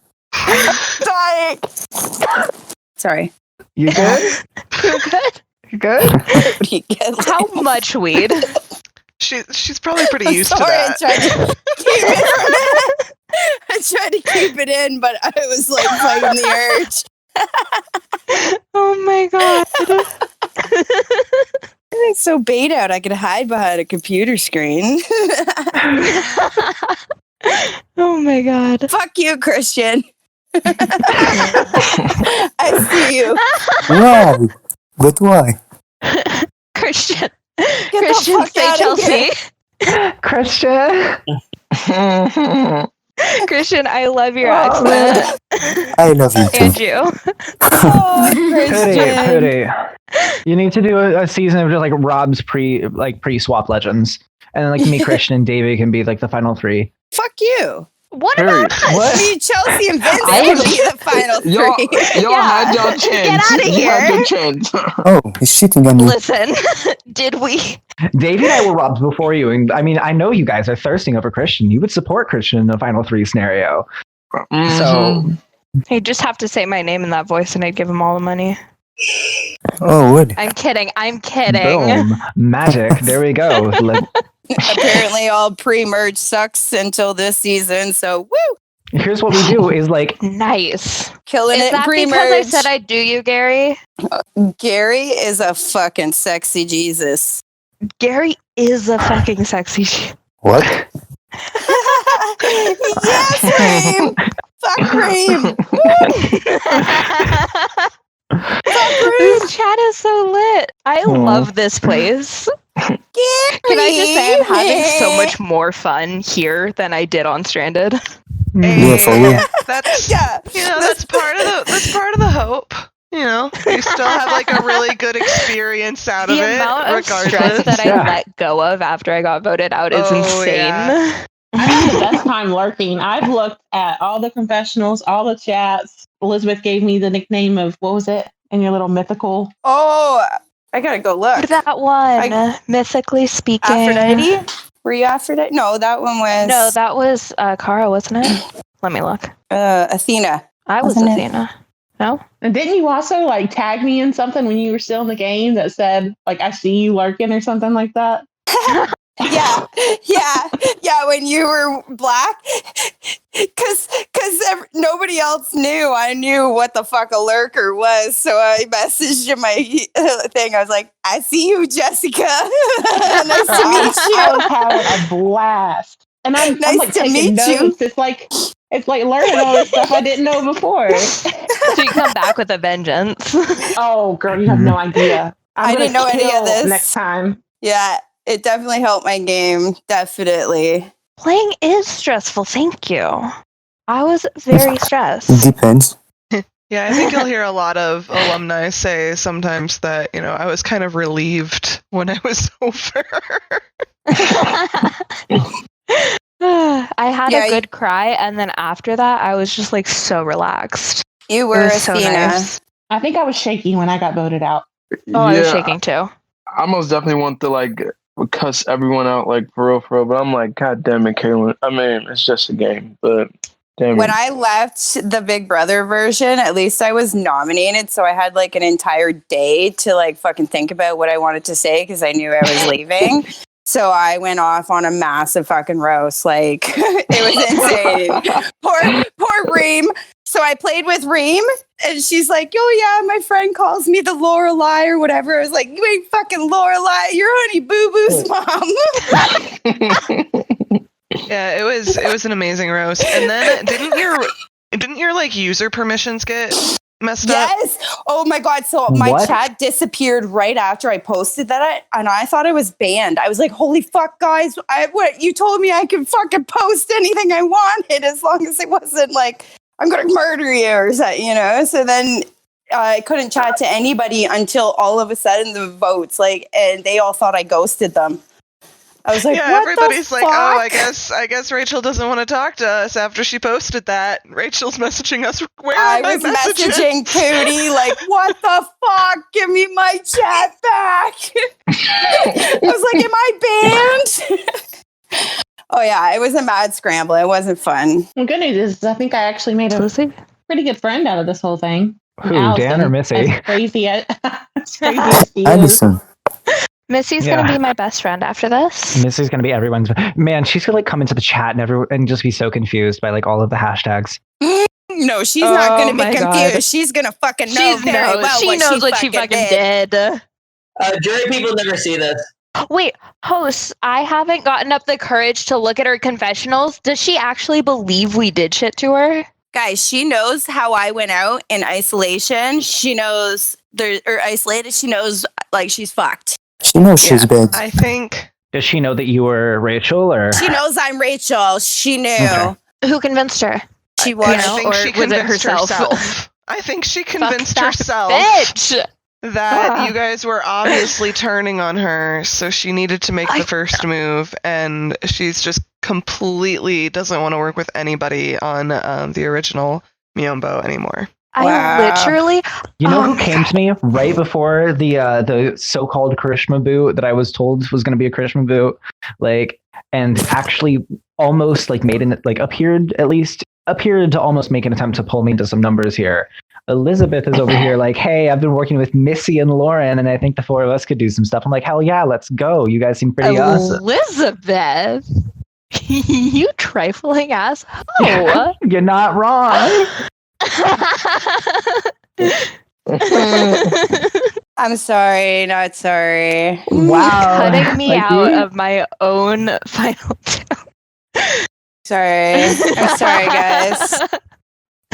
Sorry. You good? You're good? You good? What do you get? How much weed? She's probably pretty I'm used to sorry, that. I tried to keep it in, but I was like fighting the urge. Oh my god. It's so bait out. I could hide behind a computer screen. Oh my god. Fuck you, Christian. I see you. Why? But why? Christian. Get the Christian, fuck say out of here. Chelsea. Christian. Christian, I love your accent. I love you too. And you. Oh, Christian. Poody. You need to do a season of just like Rob's pre-swap legends, and then like me, Christian, and Davie can be like the final three. Fuck you. What Hey, about us? what? Me, Chelsea, and Vince I would was- be the final Y'all, three. y'all Yeah. had y'all chance. Get outta You had here. your chance. Oh, he's cheating on you. Listen, did we? Davie and I were Robs before you, and I mean, I know you guys are thirsting over Christian. You would support Christian in the final three scenario. Mhm. So, He'd just have to say my name in that voice and I'd give him all the money. Oh, would. I'm kidding. boom, magic. There we go. Apparently, all pre-merge sucks until this season. So, woo, Here's what we do: is like Nice. killing Is it. that Pre-merge. because I said I'd do you, Gary? Gary is a fucking sexy Jesus. Gary is a fucking sexy What? Yes, Reem. Fuck Reem. This chat is so lit. I love this place. Gary. Can I just say I'm having so much more fun here than I did on Stranded? Yeah, for real. That's Yeah. that's part of the hope. You know, you still have like a really good experience out of The it, amount of stress regardless. that I Yeah. let go of after I got voted out is Oh, insane. yeah. I had the best time lurking. I've looked at all the confessionals, all the chats. Elizabeth gave me the nickname of, what was it? In your little mythical. Oh, I gotta go look. That one, mythically speaking. Aphrodite? Were you Aphrodite? No, that one was. No, that was Kara, wasn't it? Let me look. Athena. I was Wasn't it? Athena. No? And didn't you also like tag me in something when you were still in the game that said, like, I see you lurking or something like that? Yeah. When you were black, because nobody else knew. I knew what the fuck a lurker was, so I messaged in my thing. I was like, "I see you, Jessica. Nice to meet I you." was having a blast, and I'm Nice like to taking meet you. notes. It's like learning all this stuff I didn't know before. So you come back with a vengeance. Oh, girl, you have no idea. I didn't know any of kill this. next time. Yeah, it definitely helped my game. Definitely. Playing is stressful, thank you. I was very It stressed. depends. Yeah, I think you'll hear a lot of alumni say sometimes that, you know, I was kind of relieved when I was over. I had Yeah, a good cry, and then after that, I was just like so relaxed. You It were was so Athena. nice. I think I was shaking when I got voted out. Oh, I was shaking too. I most definitely want to like cuss everyone out like for real, but I'm like, God damn it, Kaylin. I mean, it's just a game, but damn When it. I left the Big Brother version, at least I was nominated, so I had like an entire day to like fucking think about what I wanted to say because I knew I was leaving. So I went off on a massive fucking roast. Like it was insane. Poor Reem. So I played with Reem, and she's like, "Oh yeah, my friend calls me the Lorelai or whatever." I was like, "You ain't fucking Lorelai. You're Honey Boo Boo's mom." Yeah, it was an amazing roast. And then didn't your like user permissions get messed up? Yes. Oh my god. So my What? chat disappeared right after I posted that, and I thought I was banned. I was like, "Holy fuck, guys! What you told me I could fucking post anything I wanted as long as it wasn't like I'm gonna murder you or something, you know." So then I couldn't chat to anybody until all of a sudden the votes, and they all thought I ghosted them. I was like, Yeah, what everybody's the like, fuck? "Oh, I guess Rachel doesn't want to talk to us after she posted that." Rachel's messaging us, "Where are I my was messages?" messaging Poody like, "What the fuck? Give me my chat back!" I was like, "Am I banned?" Oh yeah, it was a mad scramble. It wasn't fun. The good news is I think I actually made a pretty good friend out of this whole thing. Who, Dan or Missy? As crazy as she is. Allison. Missy's Yeah. gonna be my best friend after this. Missy's gonna be everyone's. Man, she's gonna like come into the chat and just be so confused by like all of the hashtags. No, she's not going to be my confused. God. She's going to fucking know She very knows. well She knows what she fucking fucking did. did. Jury people never see this. Wait, hosts, I haven't gotten up the courage to look at her confessionals. Does she actually believe we did shit to her? Guys, she knows how I went out in isolation. She knows isolated. She knows like she's fucked. She knows she's bad. I think. Does she know that you were Rachel, or She knows I'm Rachel. She knew. Okay. Who convinced her? She was. I think or she was it convinced herself? herself. I think she convinced Fuck that herself bitch. that you guys were obviously turning on her, so she needed to make the first move, and she's just completely doesn't want to work with anybody on the original Miombo anymore. I literally. you know who came to me right before the so-called Karishma boot that I was told was going to be a Karishma boot, like, and actually almost like appeared to almost make an attempt to pull me into some numbers here. Elizabeth is over here like, hey, I've been working with Missy and Lauren, and I think the four of us could do some stuff. I'm like, hell yeah, let's go. You guys seem pretty awesome. Elizabeth, you trifling asshole. You're not wrong. I'm sorry, not sorry. Wow. Cutting me Like out you? of my own final two. Sorry. I'm sorry, guys.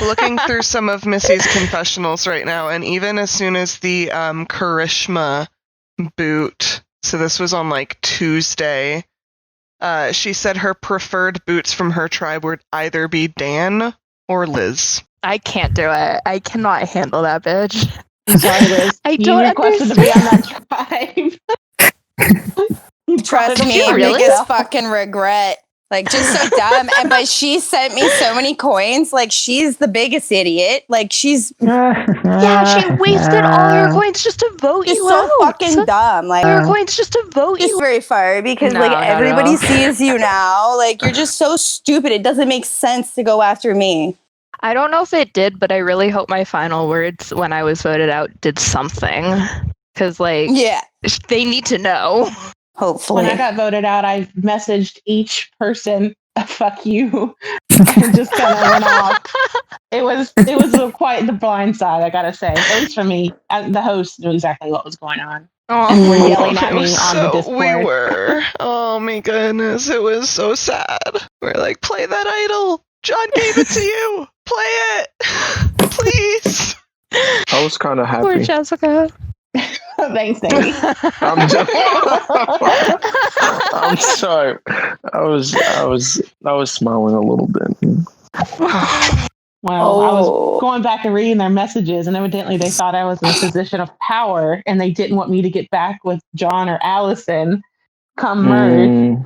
Looking through some of Missy's confessionals right now, and even as soon as the Karishma boot, so this was on like Tuesday, she said her preferred boots from her tribe would either be Dan or Liz. I can't do it. I cannot handle that bitch. I'm sorry, Liz. I You don't requested to be on that tribe. Trust me, really? biggest fucking regret. Like, just so dumb. But she sent me so many coins. Like, she's the biggest idiot. Like, she's Yeah, she wasted all her coins just to vote just you so out. fucking dumb. Like, All her coins just to vote just you. very far because No, like no, everybody no. sees you now. Like, you're just so stupid. It doesn't make sense to go after me. I don't know if it did, but I really hope my final words when I was voted out did something. Because, like, Yeah, they need to know. hopefully. When I got voted out, I messaged each person, "Fuck you," and just kind of went off. It was quite the blind side, I gotta say. At least for me, the host knew exactly what was going on. And were yelling at me on the Discord. We were. Oh my goodness, it was so sad. We're like, play that idol. John gave it to you. Play it, please. I was kind of Poor happy. Jessica. Thanks, Davie. I'm sorry. I was smiling a little bit. Well, I was going back and reading their messages, and evidently they thought I was in a position of power, and they didn't want me to get back with John or Allison come merge.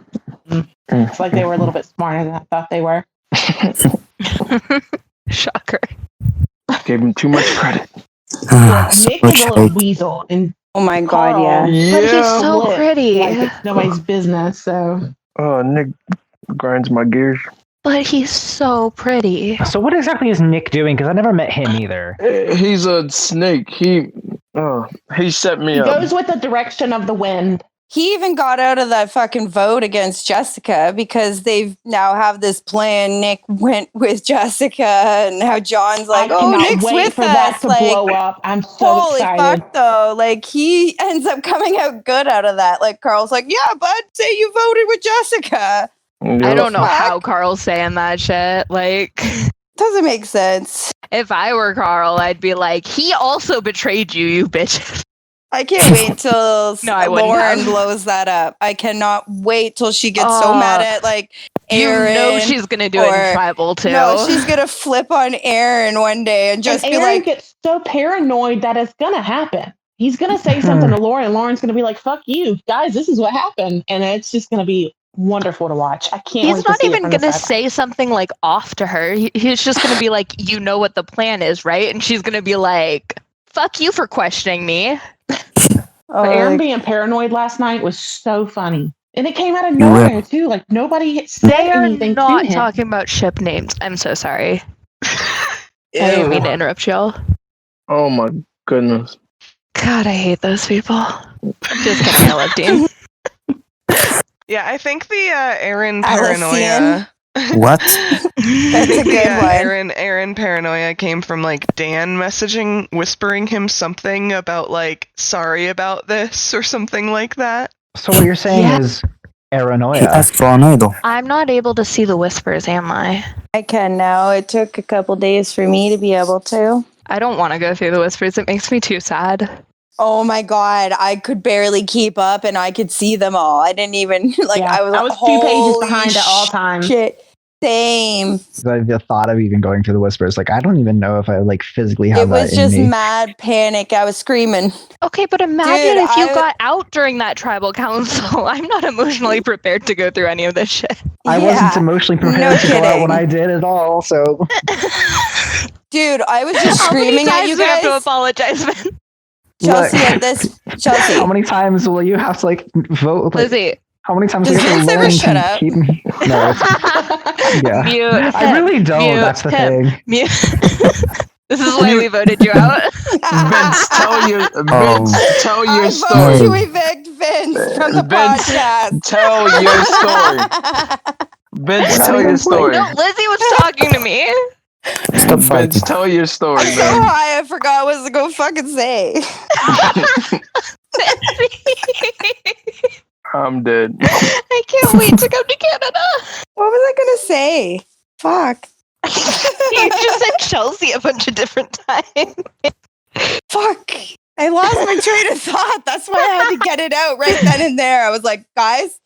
It's like they were a little bit smarter than I thought they were. Shocker. Gave him too much credit. Nick is a little weasel, and Oh my god, Carl, yeah. But he's so lit pretty. like it's nobody's business. So Oh, Nick grinds my gears. But he's so pretty. So what exactly is Nick doing? Because I never met him either. He's a snake. He set me he up. goes with the direction of the wind. He even got out of that fucking vote against Jessica because they've now have this plan. Nick went with Jessica, and now John's like, I "Oh, cannot Nick's wait with for us!" that to like, blow up. I'm so holy excited. fuck, though! Like, he ends up coming out good out of that. Like, Carl's like, "Yeah, bud, say you voted with Jessica." I don't know Fuck. how Carl's saying that shit. Like, Doesn't make sense. if I were Carl, I'd be like, he also betrayed you, you bitch. I can't wait till No, I wouldn't Lauren have. blows that up. I cannot wait till she gets so mad at like Aaron. You know she's gonna do it or- in tribal too. No, she's gonna flip on Aaron one day and just And be Aaron like, gets so paranoid that it's gonna happen. He's gonna say something to Lauren, and Lauren's gonna be like, "Fuck you, guys! This is what happened," and it's just gonna be wonderful to watch. I can't. He's wait to not see it even from the gonna side. say something like off to her. He's just gonna be like, you know what the plan is, right? And she's gonna be like, fuck you for questioning me. oh, But Aaron like, being paranoid last night was so funny, and it came out of nowhere too. Like nobody said They are anything not to him. talking about ship names. I'm so sorry. I Ew. didn't mean to interrupt y'all. Oh my goodness. God, I hate those people. Just kidding, I love Dean. Yeah, I think the Aaron Alician? paranoia. What? That's a good one. Aaron paranoia came from like Dan whispering him something about like sorry about this or something like that. So what you're saying is He paranoia. asked for an idol. I'm not able to see the whispers, am I? I can now. It took a couple days for me to be able to. I don't want to go through the whispers. It makes me too sad. Oh my god, I could barely keep up and I could see them all. I didn't even like Yeah, I was I was 2 pages behind at all times. Shit. Same. The thought of even going through the whispers, like I don't even know if I like physically have It that was in just me. mad panic. I was screaming. Okay, but imagine Dude, if you got out during that tribal council. I'm not emotionally prepared to go through any of this shit. I wasn't emotionally prepared to go out when I did at all. So, dude, I was just screaming How at many you times do you have to guys. apologize, man? Chelsea, Look, at this. Chelsea. how many times will you have to like vote? Like, Lizzie. how many times Does do you have to Vince ever learn shut to up? keep me? No, yeah. Mute I him. really don't. Mute That's the him. thing. Mute. This is why we voted you out. Vince, tell your I story. vote to evict Vince from the Vince, podcast. tell your story. Vince, tell your story. No, Lizzie was talking to me. Stop fighting. Vince, tell your story, I'm so man. high, I forgot what I was going to fucking say. I'm dead. I can't wait to come to Canada. What was I going to say? Fuck. You just said Chelsea a bunch of different times. Fuck. I lost my train of thought. That's why I had to get it out right then and there. I was like, guys.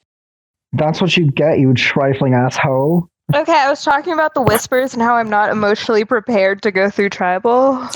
That's what you get, you trifling asshole. Okay, I was talking about the whispers and how I'm not emotionally prepared to go through tribal.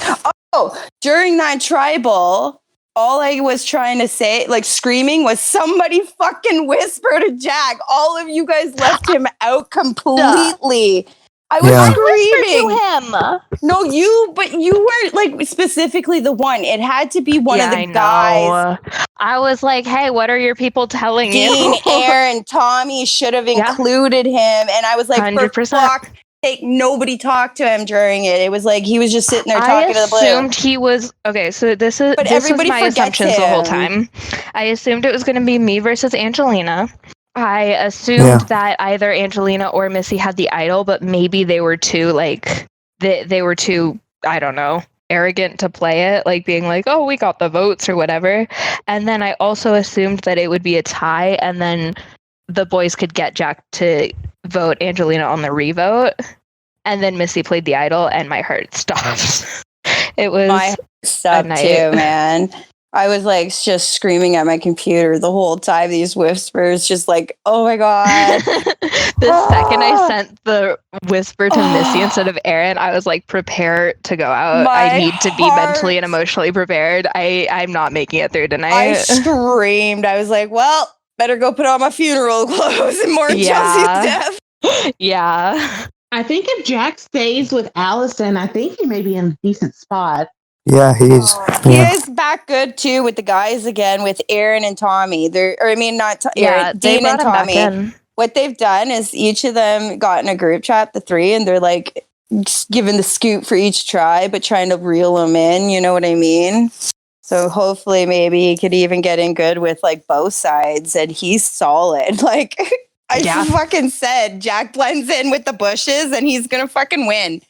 Oh, during that tribal, all I was trying to say, like screaming, was somebody fucking whisper to Jack. All of you guys left him out completely. I was screaming. I whispered to him. No, but you weren't like specifically the one. It had to be one of the guys. I was like, hey, what are your people telling Dean, you? Aaron, Tommy should have included him. And I was like, 100%. for fuck's sake, nobody talked to him during it. It was like he was just sitting there talking to the blue. I assumed he was okay. So this was my assumptions the whole time. I assumed it was going to be me versus Angelina. I assumed that either Angelina or Missy had the idol, but maybe they were too they were too, I don't know, arrogant to play it, like being like, oh, we got the votes or whatever. And then I also assumed that it would be a tie, and then the boys could get Jack to vote Angelina on the revote, and then Missy played the idol, and my heart stopped. It was my heart stopped too, man. I was like just screaming at my computer the whole time. These whispers, just like, oh my god. The second I sent the whisper to Missy instead of Aaron, I was like, prepare to go out. I need to be mentally and emotionally prepared. I'm not making it through tonight. I screamed. I was like, well, better go put on my funeral clothes and mourn Chelsea's death. Yeah. I think if Jack stays with Allison, I think he may be in a decent spot. Yeah, he is. He is back good too with the guys again, with Aaron and Tommy. Dean and Tommy. What they've done is each of them got in a group chat, the three, and they're like giving the scoop for each tribe, but trying to reel them in. You know what I mean? So hopefully, maybe he could even get in good with like both sides, and he's solid. Like I fucking said, Jack blends in with the bushes, and he's gonna fucking win.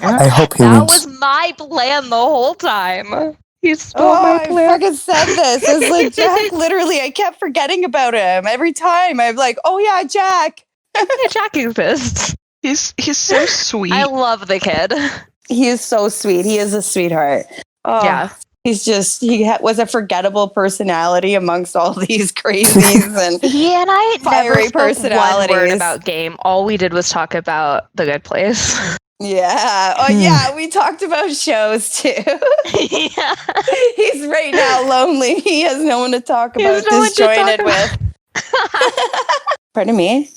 I hope he That wins. was my plan the whole time. He stole my plan. I fucking said this. It's like Jack. Literally, I kept forgetting about him every time. I'm like, oh yeah, Jack. Yeah, Jack exists. He's so sweet. I love the kid. He is so sweet. He is a sweetheart. Oh, yeah. He's just, was a forgettable personality amongst all these crazies and he and I fiery never personalities. One word about game. All we did was talk about The Good Place. Yeah. Oh, yeah. We talked about shows too. Yeah. He's right now lonely. He has no one to talk about, disjointed with. Pardon me?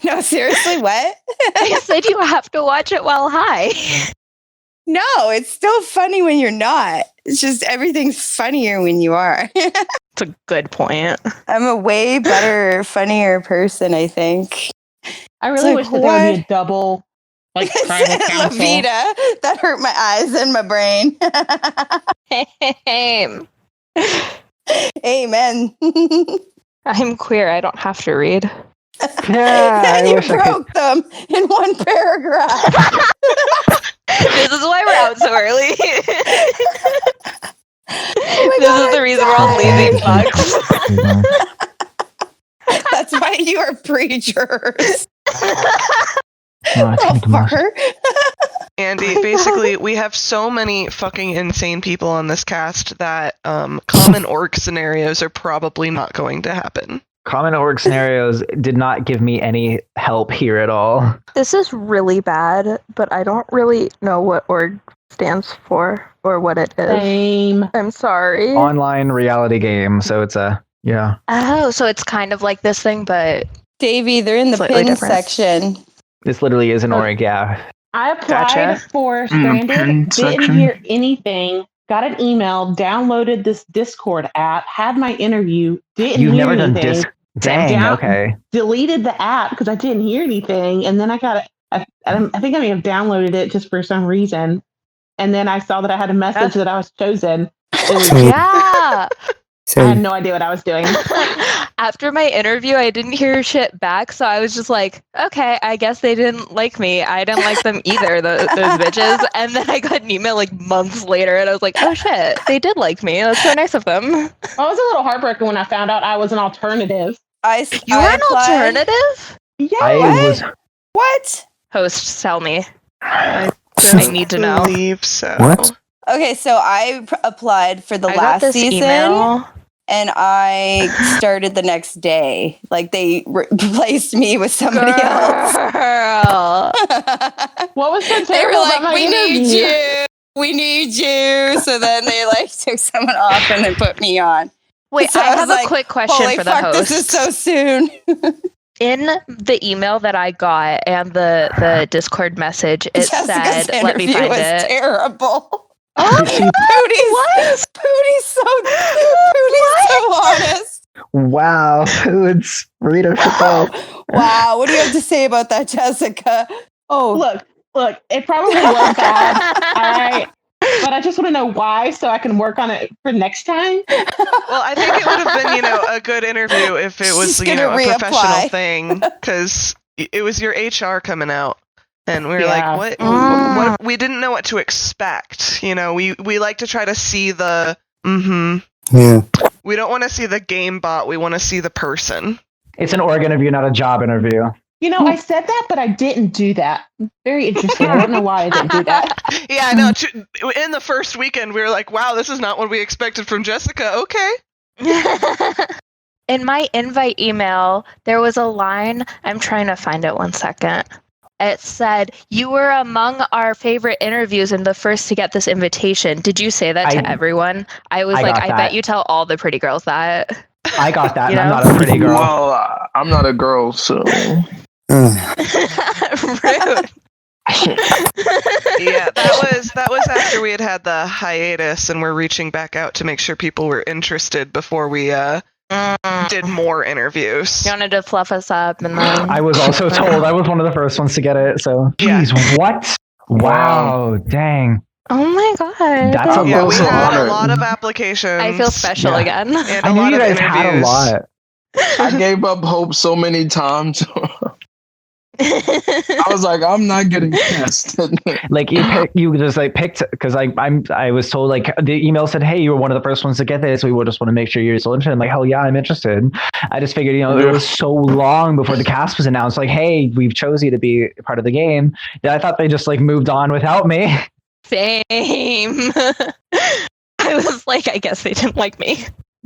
No, seriously, what? I said you have to watch it while high. No, it's still funny when you're not. It's just everything's funnier when you are. It's a good point. I'm a way better, funnier person, I think. I really wish that there would be a double like tribal council. Loveita. That hurt my eyes and my brain. Amen. I'm queer. I don't have to read. Yeah, And you broke them in one paragraph. This is why we're out so early. Oh This God, is the I'm reason we're all lazy dying. fucks. That's why you are pre-jurors. Oh, Andy, basically, we have so many fucking insane people on this cast that common org scenarios are probably not going to happen. Common org scenarios did not give me any help here at all. This is really bad, but I don't really know what org stands for or what it is. Same. I'm sorry. Online reality game, so it's a yeah. Oh, so it's kind of like this thing, but Davie, they're in the Slightly pin different. section. This literally is an org, yeah. I applied Gotcha. for pin Stranded, section. didn't hear anything, got an email, downloaded this Discord app, had my interview, didn't You've hear never done anything, Dang, down- okay. deleted the app because I didn't hear anything, and then I got it. I think I may have downloaded it just for some reason, and then I saw that I had a message that I was chosen. It was, Same. yeah. I had no idea what I was doing. After my interview, I didn't hear shit back, so I was just like, okay, I guess they didn't like me. I didn't like them either, those bitches. And then I got an email like months later, and I was like, oh shit, they did like me. That's so nice of them. I was a little heartbroken when I found out I was an alternative. You were an alternative? Yeah. I was What? Host, tell me. I I need to know. believe so. What? Okay, so I applied for the I got last this season, email. and I started the next day. Like they replaced me with somebody else. Girl. What was so They terrible were about like, my "We need interview?" you. We need you." So then they like took someone off and then put me on. Wait, So I was have like, a quick question Holy for the fuck, host. this is so soon. In the email that I got and the Discord message, it Jessica's said, let me interview find was it. terrible. Oh, Poody's so honest. wow. It's Rita football. Wow, what do you have to say about that, Jessica? Oh, Look, it probably was bad. All right. But I just want to know why so I can work on it for next time. Well, I think it would have been, a good interview if it was, She's a gonna professional reapply. thing, because it was your HR coming out, and we were Yeah. like, what? We didn't know what to expect. We like to try to see the. Yeah. We don't want to see the game bot. We want to see the person. It's an org interview, not a job interview. I said that, but I didn't do that. Very interesting. I don't know why I didn't do that. Yeah, no. In the first weekend, we were like, wow, this is not what we expected from Jessica. Okay. In my invite email, there was a line. I'm trying to find it 1 second. It said, you were among our favorite interviews and the first to get this invitation. Did you say that to everyone? I was like, I bet you tell all the pretty girls that. I got that, and You I'm know? not a pretty girl. Well, I'm not a girl, so. Rude. Yeah, that was after we had the hiatus, and we're reaching back out to make sure people were interested before we did more interviews. You wanted to fluff us up, and then I was also told I was one of the first ones to get it, so. Yeah. Jeez, what? Wow, dang. oh my god, That's a Yeah, low we so had a honored. lot of applications. I feel special Yeah. again. And I a knew lot you of guys had a interviews. lot. I gave up hope so many times. I was like, I'm not getting cast. Like you just like picked because I was told like the email said, hey, you were one of the first ones to get this. We would just want to make sure you're still interested. I'm like, hell yeah, I'm interested. I just figured, it was so long before the cast was announced. Like, hey, we've chose you to be part of the game. That I thought they just like moved on without me. Same. I was like, I guess they didn't like me.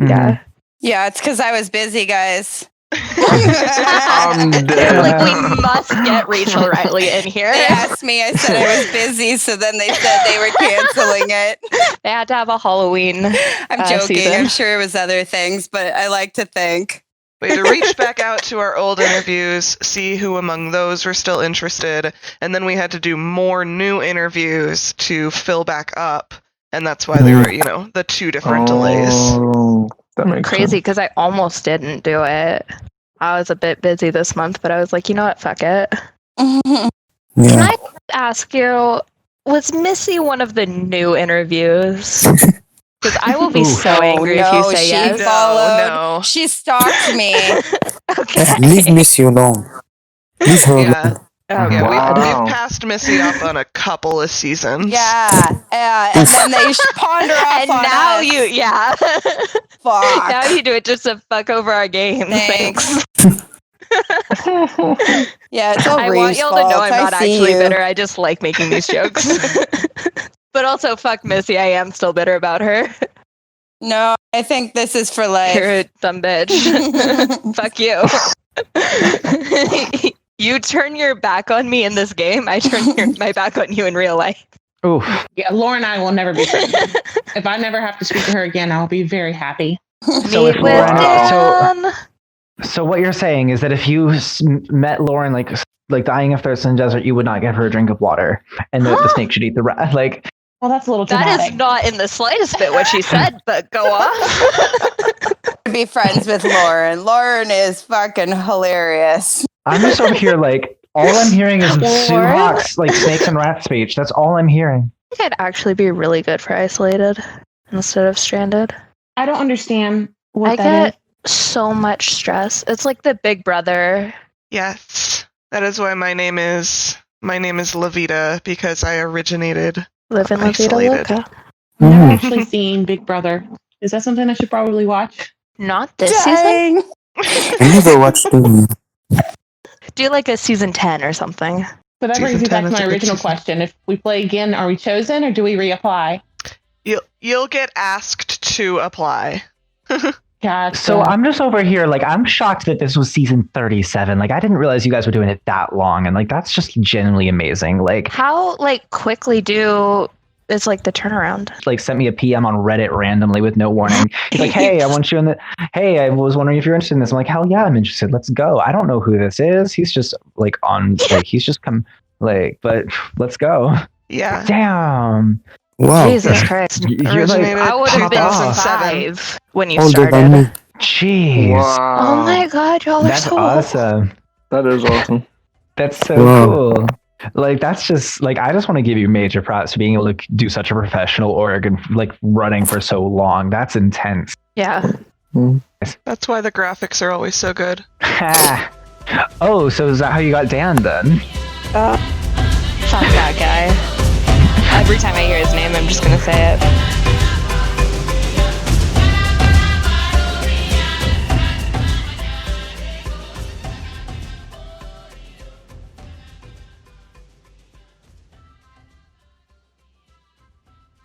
Mhm. Yeah. yeah, it's because I was busy, guys. I'm They dead. Like, we must get Rachel Riley in here. asked me, I said I was busy, so then they said they were canceling it. They had to have a Halloween. I'm joking. season. I'm sure it was other things, but I like to think. We had to reach back out to our old interviews, see who among those were still interested, and then we had to do more new interviews to fill back up, and that's why there were, the 2 different delays. Oh, that makes Crazy sense. because I almost didn't do it. I was a bit busy this month, but I was like, you know what? Fuck it. Can Yeah. I ask you, was Missy one of the new interviews? Because I will be so angry if you say she yes. followed. No. She stalked me. Okay. Leave Missy alone. Leave her Yeah. alone. Oh, Yeah, God. we've passed Missy up on a couple of seasons. Yeah, and then they pawned her off And on now us. yeah. Fuck. Now you do it just to fuck over our game. Thanks. Thanks. Yeah, it's all I want Reeve's y'all fault. to know I'm not I see actually you. bitter. I just like making these jokes. But also, fuck Missy. I am still bitter about her. No, I think this is for life. You're a dumb bitch. Fuck you. You turn your back on me in this game, I turn my back on you in real life. Oof. Yeah, Laura and I will never be friends. If I never have to speak to her again, I'll be very happy. So Meet if with Lauren, Dan. so what you're saying is that if you met Lauren like dying of thirst in the desert, you would not give her a drink of water, and that the snake should eat the rat. Like, Well, that's a little That dramatic. is not in the slightest bit what she said, but go off. Be friends with Lauren. Lauren is fucking hilarious. I'm just over here like all I'm hearing is Sue Lauren? Hawk's like snakes and rat speech. That's all I'm hearing. I think I'd actually be really good for isolated instead of stranded. I don't understand what I that get so much stress. It's like the big brother. Yes. That is why my name is Loveita, because I originated Live in La Vida Isolated. Loca. is. I've never actually seen Big Brother. Is that something I should probably watch? Not this season. Dang. I never watched the. Do like a season 10 or something. But that Season brings me 10 back to is my a good original season. question. If we play again, are we chosen or do we reapply? You'll get asked to apply. Gotcha. So I'm just over here like I'm shocked that this was season 37. Like I didn't realize you guys were doing it that long, and like that's just genuinely amazing. Like How quickly is like the turnaround? sent me a PM on Reddit randomly with no warning. He's like, "Hey, I want you in the. Hey, I was wondering if you're interested in this." I'm like, "Hell yeah, I'm interested. Let's go." I don't know who this is. He's just he's just come but let's go. Yeah. Damn. Wow. Jesus Christ. You're like, Originated I would have been 2007. 5 when you Older than me. started. jeez. Oh my god, y'all are That's so awesome. That is awesome. That's so Wow. cool. Like that's just like I just want to give you major props for being able to do such a professional org and like running for so long. That's intense. Yeah. That's why the graphics are always so good. Ha. Oh, so is that how you got Dan then? Fuck that guy. Every time I hear his name, I'm just gonna say it.